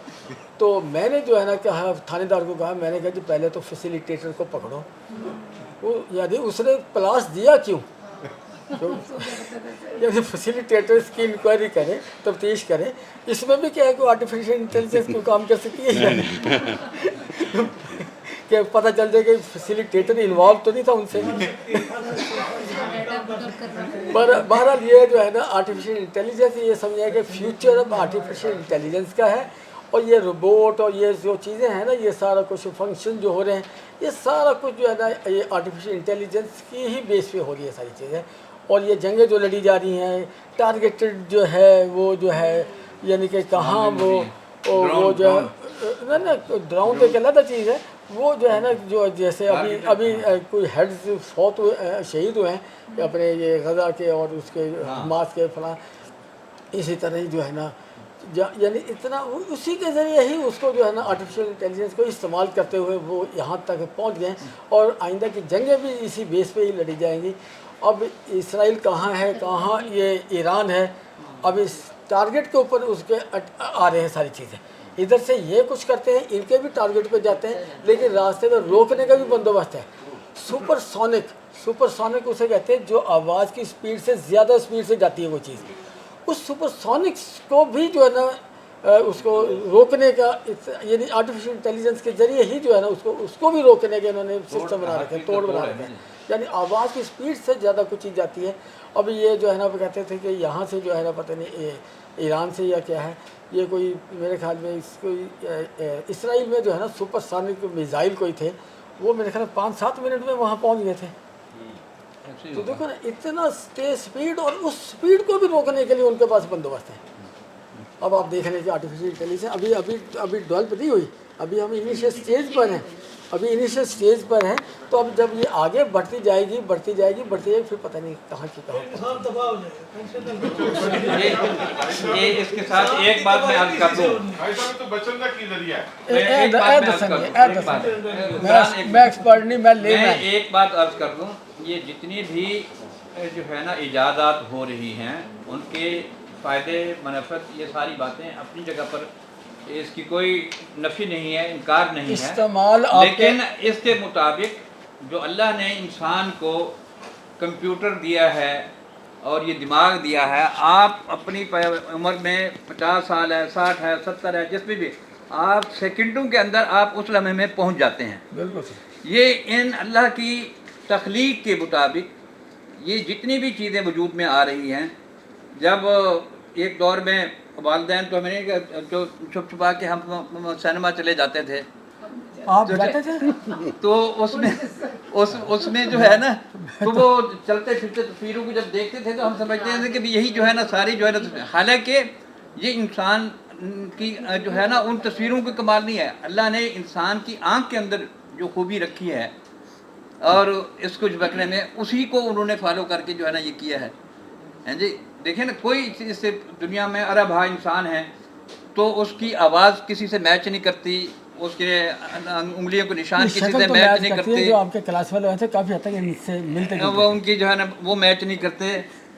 तो मैंने जो है ना कहा थानेदार को कहा, मैंने कहा जी पहले तो फैसिलिटेटर को पकड़ो, वो यदि उसने प्लास दिया क्यों, तो यदि फैसिलिटेटर इसकी इंक्वायरी करें, तफ्तीश करें। इसमें भी क्या है कि आर्टिफिशियल इंटेलिजेंस को काम कर सकती है कि पता चल जाए कि फैसिलिटेटर इन्वॉल्व तो नहीं था उनसे। बहरहाल ये जो है ना आर्टिफिशियल इंटेलिजेंस, ये समझे कि फ्यूचर अब आर्टिफिशियल इंटेलिजेंस का है। और ये रोबोट और ये जो चीज़ें हैं ना, ये सारा कुछ फंक्शन जो हो रहे हैं, ये सारा कुछ जो है ना ये आर्टिफिशियल इंटेलिजेंस की ही बेस पे हो रही है सारी चीज़ें। और ये जंगें जो लड़ी जा रही हैं, टारगेटेड जो है वो जो है यानी कि कहाँ वो जो है ना ड्राउन तो एक अलग चीज़ है, वो जो है ना जो जैसे अभी कोई हेड्स फौत हुए शहीद हुए हैं अपने ये गज़ा के और उसके हमास के फलां, इसी तरह ही जो है ना यानी इतना उसी के ज़रिए ही उसको जो है ना आर्टिफिशियल इंटेलिजेंस को इस्तेमाल करते हुए वो यहाँ तक पहुँच गए। और आइंदा की जंगें भी इसी बेस पे ही लड़ी जाएंगी। अब इसराइल कहाँ है, कहाँ ये ईरान है, अब इस टारगेट के ऊपर उसके आ रहे हैं सारी चीज़ें। इधर से ये कुछ करते हैं, इनके भी टारगेट पे जाते हैं, लेकिन रास्ते में रोकने का भी बंदोबस्त है। सुपरसोनिक उसे कहते हैं जो आवाज़ की स्पीड से ज़्यादा स्पीड से जाती है वो चीज़। उस सुपरसोनिक्स को भी जो है ना उसको रोकने का यानी आर्टिफिशियल इंटेलिजेंस के ज़रिए ही जो है ना उसको भी रोकने के इन्होंने सिस्टम बना रखे हैं, तोड़ बना रखे हैं। यानी आवाज़ की स्पीड से ज़्यादा कुछ चीज़ जाती है। अब ये जो है ना वो कहते थे कि यहाँ से जो है ना पता नहीं ईरान से या क्या है, ये कोई मेरे ख्याल में कोई इसराइल में जो है ना सुपरसोनिक मिसाइल कोई थे, वो मेरे ख्याल में 5-7 मिनट में वहाँ पहुँच गए थे। तो देखो ना इतना तेज स्पीड, और उस स्पीड को भी रोकने के लिए उनके पास बंदोबस्त है। अब आप देख रहे हैं कि आर्टिफिशियल इंटेलिजेंस अभी डेवलप नहीं हुई, अभी हम इनिशियल स्टेज पर हैं, तो अब जब ये आगे बढ़ती जाएगी फिर पता नहीं कहाँ की कहाँ। ये इसके साथ एक बात मैं अर्ज कर दूं, मैं एक्सपर्ट नहीं, मैं एक बात अर्ज कर दूं, ये जितनी भी जो है ना इजादात हो रही हैं उनके फ़ायदे मनफ़त ये सारी बातें अपनी जगह पर, इसकी कोई नफ़ी नहीं है, इनकार नहीं है। लेकिन इसके मुताबिक जो अल्लाह ने इंसान को कंप्यूटर दिया है और ये दिमाग दिया है, आप अपनी उम्र में 50 साल है, 60 है, 70 है, जिसमें भी आप सेकंडों के अंदर आप उस लम्हे में पहुंच जाते हैं। बिल्कुल ये इन अल्लाह की तख्लीक के मुताबिक ये जितनी भी चीज़ें वजूद में आ रही हैं, जब एक दौर में वालिदैन तो हमें जो छुप छुपा के हम सिनेमा चले जाते थे, आप जाते थे तो उसमें जो है ना तो वो चलते फिरते तस्वीरों को जब देखते थे तो हम समझते थे कि यही जो है ना सारी जो है ना, हालांकि ये इंसान की जो है ना उन तस्वीरों को कमाल नहीं है, अल्लाह ने इंसान की आँख के अंदर जो खूबी रखी है और इसको झपकने में उसी को उन्होंने फॉलो करके जो है ना ये किया है। हैं जी, देखिए ना कोई इससे दुनिया में अरब हा इंसान है तो उसकी आवाज़ किसी से मैच नहीं करती, उसके उंगलियों को निशान किसी से मैच नहीं करते, जो आपके क्लास वाले हैं काफ़ी हद तक इनसे मिलते हैं, वो उनकी जो है ना वो मैच नहीं करते।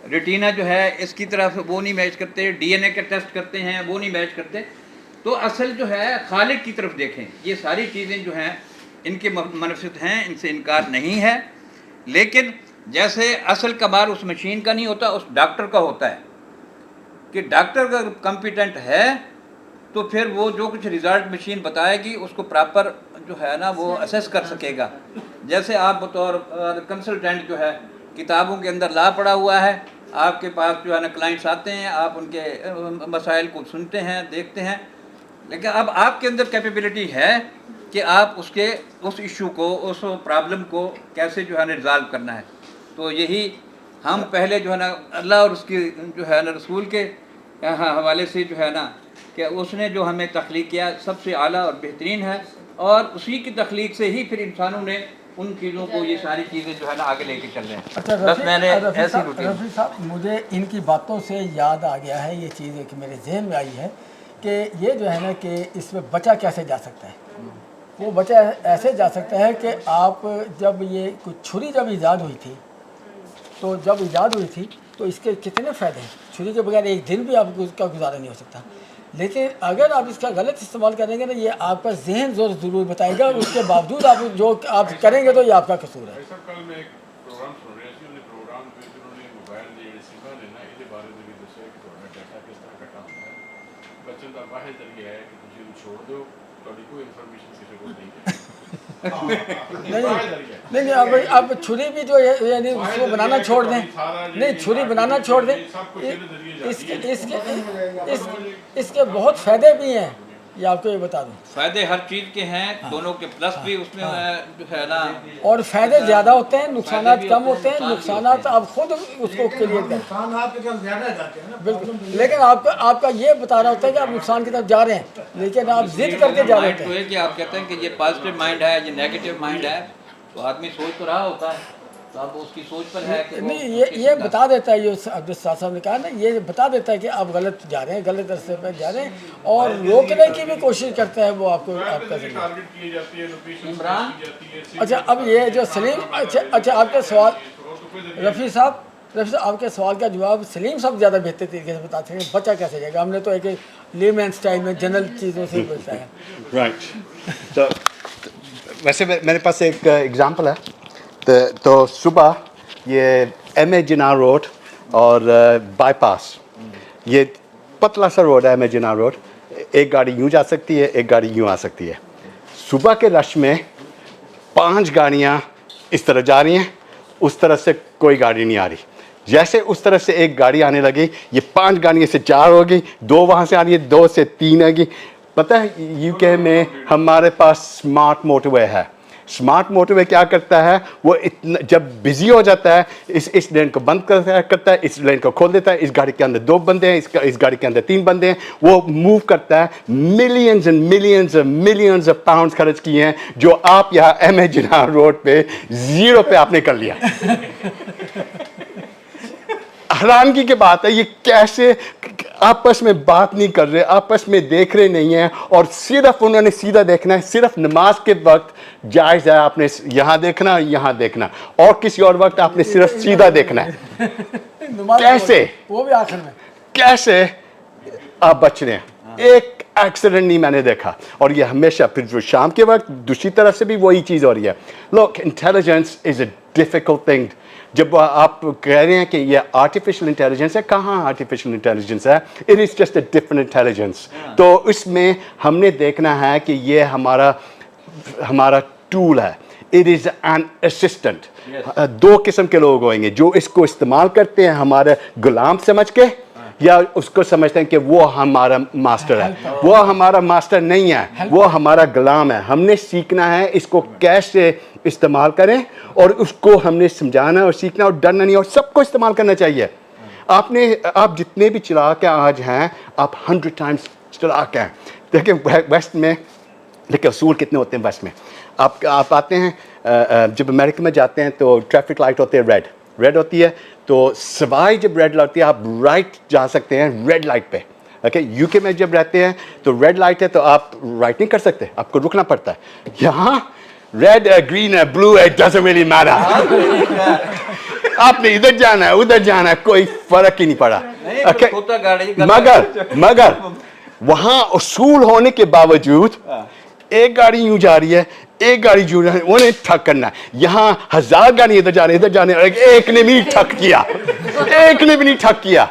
रेटिना जो है इसकी तरफ वो नहीं मैच करते, डीएनए के टेस्ट करते हैं वो नहीं मैच करते। तो असल जो है खालिक की तरफ देखें, ये सारी चीज़ें जो हैं इनके मनफियत हैं, इनसे इनकार नहीं है। लेकिन जैसे असल कमाल उस मशीन का नहीं होता, उस डॉक्टर का होता है कि डॉक्टर अगर कॉम्पिटेंट है तो फिर वो जो कुछ रिज़ल्ट मशीन बताएगी उसको प्रॉपर जो है ना वो असेस कर सकेगा। जैसे आप बतौर कंसल्टेंट जो है किताबों के अंदर ला पड़ा हुआ है आपके पास जो है ना क्लाइंट्स आते हैं, आप उनके मसाइल को सुनते हैं, देखते हैं, लेकिन अब आपके अंदर कैपेबिलिटी है कि आप उस इशू को, उस प्रॉब्लम को कैसे जो है ना रिज़ॉल्व करना है। तो यही हम पहले जो है ना अल्लाह और उसकी जो है ना रसूल के हवाले से जो है ना कि उसने जो हमें तख्लीक किया सबसे आला और बेहतरीन है, और उसी की तख्लीक से ही फिर इंसानों ने उन चीज़ों को, ये सारी चीज़ें जो है ना आगे लेके चल रहे हैं। अच्छा बस मैंने ऐसी रूटीन। रफ़ी साहब, मुझे इनकी बातों से याद आ गया है, ये चीज़ कि मेरे जहन में आई है कि ये जो है ना कि इसमें बचा कैसे जा सकता है। वो बचा ऐसे जा सकता है कि आप जब ये कुछ छुरी जब ईजाद हुई थी, तो जब ईजाद हुई थी तो इसके कितने फ़ायदे हैं। छुरी के बगैर एक दिन भी आपको उसका गुजारा नहीं हो सकता, लेकिन अगर आप इसका गलत इस्तेमाल करेंगे ना, ये आपका जहन ज़रूर बताएगा, उसके बावजूद आप जो आप करेंगे तो ये आपका कसूर है। कल मैं एक प्रोग्राम सुन रहा ਸੀ, ਉਹਨੇ ਪ੍ਰੋਗਰਾਮ ਵਿੱਚ ਉਹਨਾਂ ਨੇ ਮੋਬਾਈਲ ਦੇ ਜਿਹੜੇ ਸਿਮਾਂ ਨੇ ਨਾ, ਇਹਦੇ ਬਾਰੇ ਦੇ ਵੀ ਦੱਸਿਆ ਕਿ ਤੁਹਾਡਾ ਡਾਟਾ ਕਿਸ ਤਰ੍ਹਾਂ ਇਕੱਠਾ ਹੁੰਦਾ ਹੈ। ਬਚਣ ਦਾ ਵਾਹਿਦ ਜ਼ਰੀਆ ਹੈ ਕਿ ਤੁਸੀਂ ਉਹਨੂੰ ਛੋੜ ਦਿਓ, ਤੁਹਾਡੀ ਕੋਈ ਇਨਫੋਰਮੇਸ਼ਨ ਕਿਸੇ ਕੋਲ नहीं है। नहीं, अब छुरी भी जो है यानी उसको बनाना छोड़ दें, नहीं छुरी बनाना छोड़ दें, इसके बहुत फ़ायदे भी हैं, ये आपको ये बता दूं। फ़ायदे हर चीज़ के हैं, दोनों के प्लस भी उसमें जो है ना, और फ़ायदे ज़्यादा होते हैं, नुकसानात कम होते हैं। नुकसानात आप खुद उसको क्लियर करें, नुकसान आपके तरफ ज़्यादा जाते हैं ना। बिल्कुल, लेकिन आपका ये बता रहा होता है कि आप नुकसान की तरफ जा रहे हैं, लेकिन आप जिद करके जा रहे माइंड तो हैं। है कि आप कहते हैं कि ये पॉजिटिव माइंड है, ये नेगेटिव माइंड है, तो आदमी सोच तो रहा होता है, तो अब उसकी सोच पर है कि वो नहीं, ये बता देता है, ये अब्दुल साहब ने कहा ना, ये बता देता है कि आप गलत जा रहे हैं, गलत रास्ते पर जा रहे हैं, और रोकने की भी कोशिश करता है वो आपको, आपका जरिए। टारगेट किए जाती है, लोकेशन इमरान, की जाती है। अच्छा, अब ये जो सलीम, अच्छा आपके सवाल, रफ़ी साहब आपके सवाल का जवाब सलीम साहब ज़्यादा बेहतर तरीके से बताते हैं, बचा कैसे जाएगा। हमने तो एक लेमैन स्टाइल में जनरल चीज़ों से बताया। राइट। तो वैसे मेरे पास एक एग्ज़ाम्पल है। तो सुबह ये एम.ए. जिन्ना रोड और बाईपास, ये पतला सा रोड है एम.ए. जिन्ना रोड, एक गाड़ी यूँ जा सकती है, एक गाड़ी यूँ आ सकती है। सुबह के रश में 5 गाड़ियाँ इस तरह जा रही हैं, उस तरफ से कोई गाड़ी नहीं आ रही। जैसे उस तरफ से एक गाड़ी आने लगी, ये 5 गाड़ियों से 4 हो गई, 2 वहाँ से आ रही है, 2 से 3 आ गई। पता है यूके में हमारे पास स्मार्ट मोटरवे है। स्मार्ट मोटरवे क्या करता है, वो इतना जब बिजी हो जाता है, इस लेन को बंद करता है, इस लेन को खोल देता है, इस गाड़ी के अंदर 2 बंदे हैं, इस गाड़ी के अंदर 3 बंदे हैं, वो मूव करता है। Millions and millions of pounds खर्च किए हैं, जो आप यहाँ एम.ए. जिन्ना रोड पे 0 पे आपने कर लिया। हैरानगी की बात है, ये कैसे आपस में बात नहीं कर रहे, आपस में देख रहे नहीं हैं, और सिर्फ उन्होंने सीधा देखना है। सिर्फ नमाज के वक्त जायज़ है आपने यहाँ देखना, यहाँ देखना, और किसी और वक्त आपने सिर्फ सीधा देखना है। कैसे, वो भी आखिर में कैसे आप बच रहे हैं। एक एक्सीडेंट नहीं मैंने देखा, और ये हमेशा फिर जो शाम के वक्त दूसरी तरफ से भी वही चीज़ हो रही है। लोग, intelligence is a difficult thing. जब आप कह रहे हैं कि ये आर्टिफिशियल इंटेलिजेंस है, कहाँ आर्टिफिशियल इंटेलिजेंस है? It is just a different intelligence. तो इसमें हमने देखना है कि ये हमारा टूल है, इट इज़ एन असिस्टेंट। 2 किस्म के लोग होंगे, जो इसको इस्तेमाल करते हैं हमारे गुलाम समझ के, या उसको समझते हैं कि वो हमारा मास्टर है। वो हमारा मास्टर नहीं है, वो हमारा गुलाम है। हमने सीखना है इसको कैसे इस्तेमाल करें, और उसको हमने समझाना और सीखना, और डरना नहीं, और सबको इस्तेमाल करना चाहिए। आप जितने भी चिराग आज हैं, आप 100 टाइम्स चिराग हैं। देखिए वेस्ट में, देखिए असूल कितने होते हैं वेस्ट में। आप आते हैं, जब अमेरिका में जाते हैं तो ट्रैफिक लाइट होती है, रेड होती है, तो सवाई जब रेड लगती है आप राइट जा सकते हैं रेड लाइट पे। ओके, यूके में जब रहते हैं तो रेड लाइट है तो आप राइट नहीं कर सकते, आपको रुकना पड़ता है। यहाँ रेड है, ग्रीन है, ब्लू है, इट डजंट रियली मैटर। आपने इधर जाना है, उधर जाना है, कोई फर्क ही नहीं पड़ा। ओके, मगर वहाँ उसूल होने के बावजूद एक गाड़ी यूं जा रही है, एक गाड़ी यूं जा रही है, उन्हें ठक करना है। यहाँ 1000 गाड़ी इधर जा रही है, इधर जाने, एक ने भी ठक किया, एक ने भी नहीं ठक किया।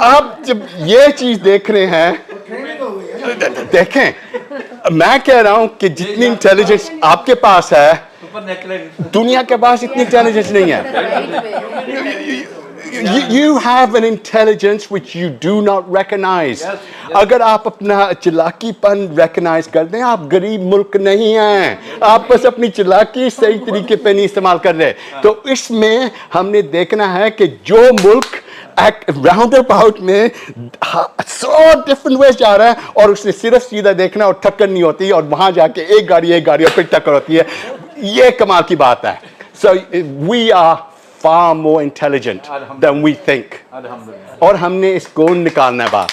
आप जब ये चीज देख रहे हैं, देखें, मैं कह रहा हूं कि जितनी इंटेलिजेंस आपके पास है, दुनिया के पास इतनी इंटेलिजेंस नहीं है। You have an intelligence which you do not recognize. अगर आप अपना चालाकीपन recognize कर दें, आप गरीब मुल्क नहीं हैं, आप बस अपनी चालाकी सही तरीके पे नहीं इस्तेमाल कर रहे। तो इसमें हमने देखना है कि जो मुल्क राउंड अबाउट में 100 डिफरेंट वेज जा रहा है और उसने सिर्फ सीधा देखना और टक्कर नहीं होती, और वहां जाके एक गाड़ी और फिर टक्कर होती है, ये कमाल की बात है। So we are far more intelligent than we think. और हमने इसको निकालना है बात।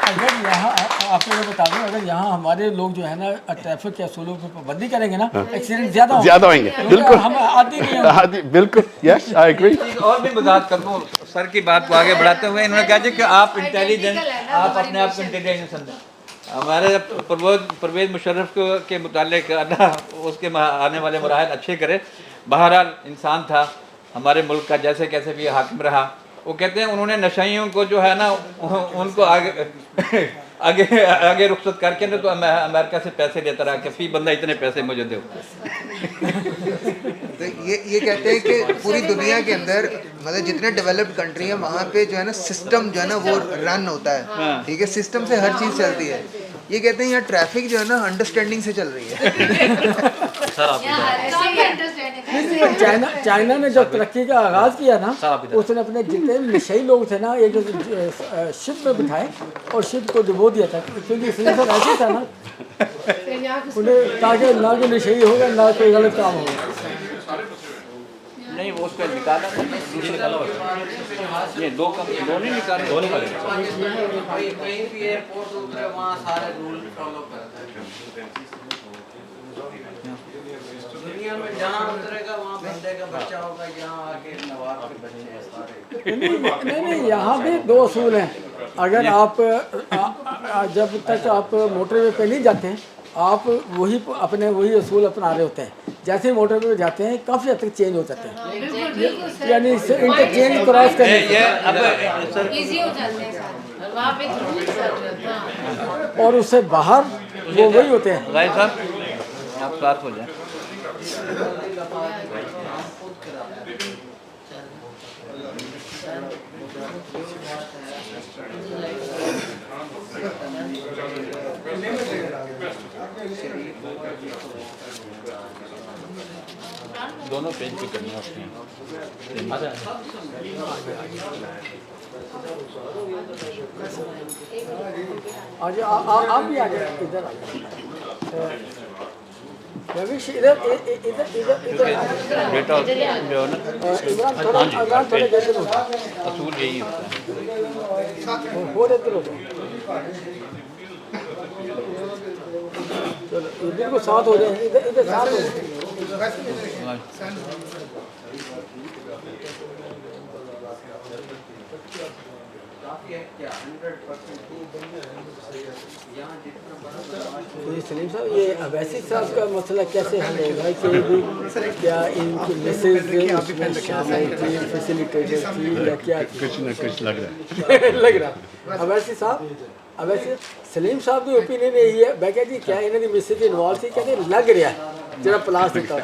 अगर यहाँ आपको मैं बता दूं, अगर यहाँ हमारे लोग जो है ना ट्रैफिक के असूलों पर पाबंदी करेंगे ना, एक्सीडेंट ज़्यादा होंगे। बिल्कुल, हम आदि नहीं हैं। बिल्कुल, यस आई एग्री। और भी वजाहत कर दूँ सर की बात को आगे बढ़ाते हुए, इन्होंने कहा कि आप इंटेलिजेंट, आप अपने आप को इंटेलिजेंट समझें। हमारे परवेज़ मुशर्रफ के मुतालिक अल्लाह उसके आने वाले मराहल अच्छे करे। बहरहाल इंसान था, हमारे मुल्क का जैसे कैसे भी हाकिम रहा। वो कहते हैं उन्होंने नशाइयों को जो है ना उनको आगे रुखसत करके ना तो अमेरिका से पैसे लेता रहा कि फी बंदा इतने पैसे मुझे दो। तो ये कहते हैं कि पूरी दुनिया के अंदर मतलब जितने डेवलप्ड कंट्री है वहाँ पे जो है ना सिस्टम जो है ना वो रन होता है, ठीक है, सिस्टम से हर चीज़ चलती है। ये कहते हैं यहाँ ट्रैफिक जो है ना अंडरस्टैंडिंग से चल रही है। चाइना ने जब तरक्की का आगाज़ किया ना, उसने अपने जितने नशई लोग थे ना एक शिप में बिठाए और शिप को डुबो दिया था, क्योंकि इसलिए सब ऐसे था ना उन्हें, ताकि ना कोई नशई होगा ना कोई गलत काम होगा। नहीं वो उसको निकाला था, ये दो नहीं निकाले, दो निकाले। कहीं भी एयरपोर्ट उतरे वहाँ सारे रूल फॉलो करते हैं। दुनिया में जहाँ उतरेगा वहाँ बंदे का बच्चा होगा, यहाँ आके नवाब के बच्चे हैं सारे। नहीं, यहाँ भी दो असूल हैं। अगर आप जब तक आप मोटरवे पे नहीं जाते हैं, आप वही असूल अपना रहे होते हैं। जैसे मोटरवे पे जाते हैं काफ़ी हद तक चेंज हो जाते हैं, यानी इंटरचेंज क्रॉस करने इजी हो जाते हैं वहाँ पे, और उससे बाहर वो वही होते हैं। राय साहब आप साथ हो जाए। दोनों पेज पे करनी है उसमें। आज आप भी आ जाए, इधर आ जाए रविश, इधर बेटा जो है ना इमरान थोड़ा जल्दी होगा, असूल यही होता है। हो इधर हो चलो, इधर को साथ हो जाए, इधर साथ हो जाए। सलीम साहब, ये अवैसी साहब का मसला कैसे हल होगा कि क्या इनकी मैसेज शामिल थी, फैसिलिटेटर थी या क्या? कुछ ना कुछ लग रहा है। लग रहा अवैसी साहब, अवैसे सलीम साहब की ओपीनियन यही है, मैं कहती क्या इन्हों की मैसेज इन्वॉल्व थी, कहते लग रहा जो प्लास दिता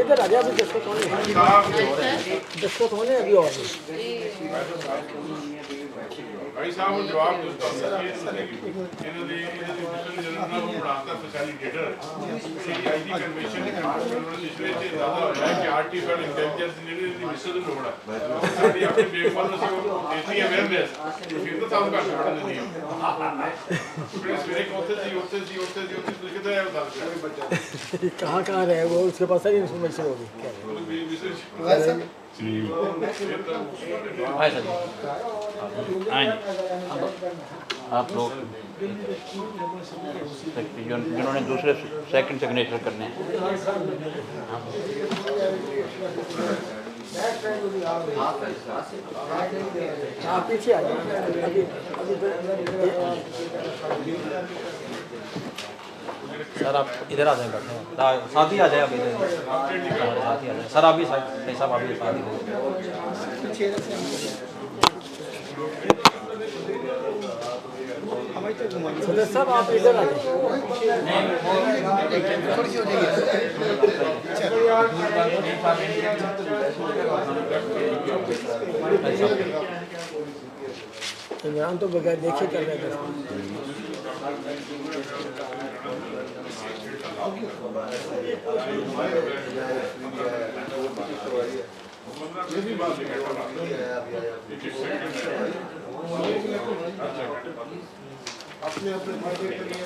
इधर आ गया अभी दस्तखत होने अभी और भाई साहब वो जवाब दो इन्होंने बढ़ाता फैसिलिटेटर आईटी कन्वेंशन इसलिए ज़्यादा हो जाए कि आर्टिफिशियल इंटेलिजेंस ने मिसल लोड़ा सारी अपने बेफालतू से देती है अवेयरनेस फिर तो काम कर सकते नहीं फिर सवेरे होते किधर है बता कहाँ रहे वो, उसके पास सारी इन्फॉर्मेशन होगी। आप लोग जिन्होंने दूसरे सेकंड सिग्नेचर करने हैं, आप पीछे आ जाए अभी सर आप इधर आ जाए, बैठे साथ ही आ जाए, अभी साथ ही आ जाए सर, अभी साहब अभी साथ ही सदस्य साहब आप इधर आ जाइए। इमरान तो बगैर देखे कर रहे थे। अपने अपने फायदे के लिए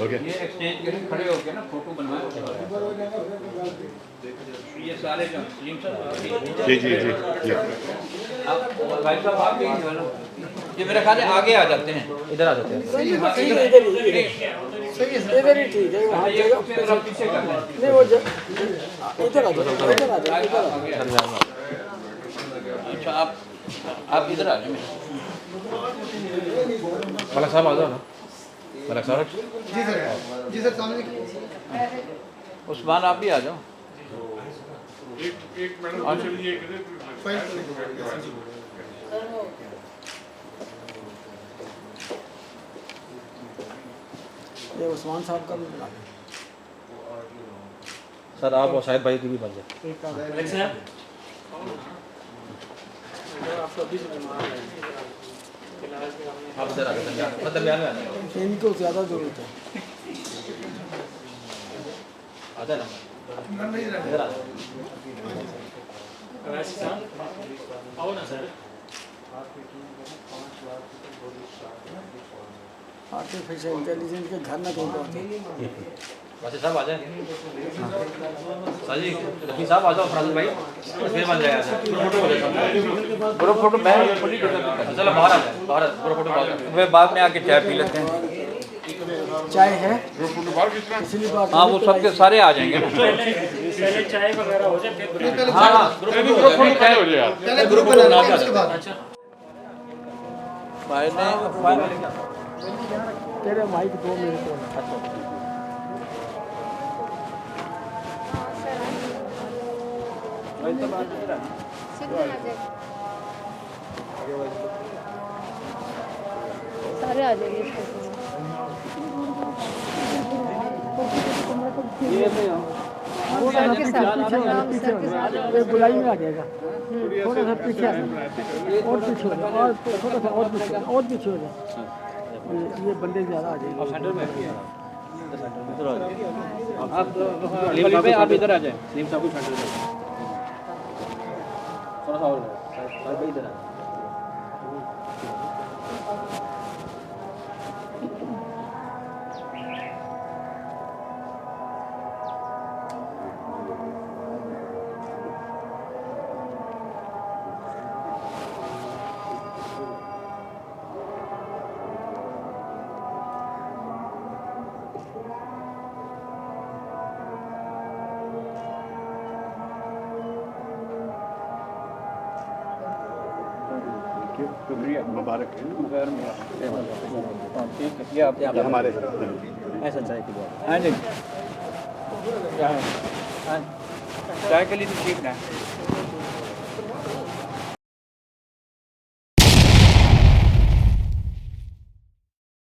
ओके ये एक्सचेंज के खड़े होके ना फोटो बनवाए। ये सारे जो सलीम साहब जी जी जी जी आप भाई साहब आप भी जो है ना, ये मेरे ख्याल से आगे आ जाते हैं, इधर आ जाते हैं। इधर ही ठीक है, वहाँ जगह पीछे कर लें। नहीं वो इधर आ जाओ, इधर आ जाओ, इधर आ जाओ। अच्छा आप इधर आ जाए। मलक साहब आ जाओ ना, मलक साहब। जी सर सामने उस्मान आप भी आ जाओ। एक मैडम चलिए ये उस्मान साहब का भी बुला लें। सर आप और शाहिद भाई की भी बन जाए। आप इधर आ गए, मतलब में आ गए। इनको ज़्यादा ज़रूरत है। आता है ना, इधर आ जाओ। आओ ना सर। आर्टिफिशियल इंटेलिजेंस के घर में कहीं पहुँचे। वासी साहब आ जाए। साजी रफी साहब आ जाओ, फराज भाई फिर बन जाएगा। फोटो हो जाएगा। ग्रुप फोटो मैं चलो बाहर आ जाए, बाहर ग्रुप फोटो बाहर। वे बाद में आके चाय पी लेते हैं। चाय है फोटो बाहर खींचना पिछली बार हाँ वो सबके सारे आ जाएंगे ना। पहले चाय वगैरह हो जाए फिर हाँ ग्रुप फोटो पहले हो जाए। पहले ग्रुप बनाना है उसके बाद तेरे माइक 2 मिनट को सारे आ जाइए। गुलाई में आ जाएगा, थोड़ा सा पीछे आ जाए, और पीछे हो जाए, और थोड़ा सा और पीछे हो जाए। ये बंदे ज़्यादा आ जाएंगे। सेंटर में आप इधर आ जाए। सलीम साहब को सेंटर में थोड़ा सा और भाई इधर आ। शुक्रिया, मुबारक ये आप हमारे ऐसा चाय की बात। हाँ जी चाय के लिए तो ठीक ना।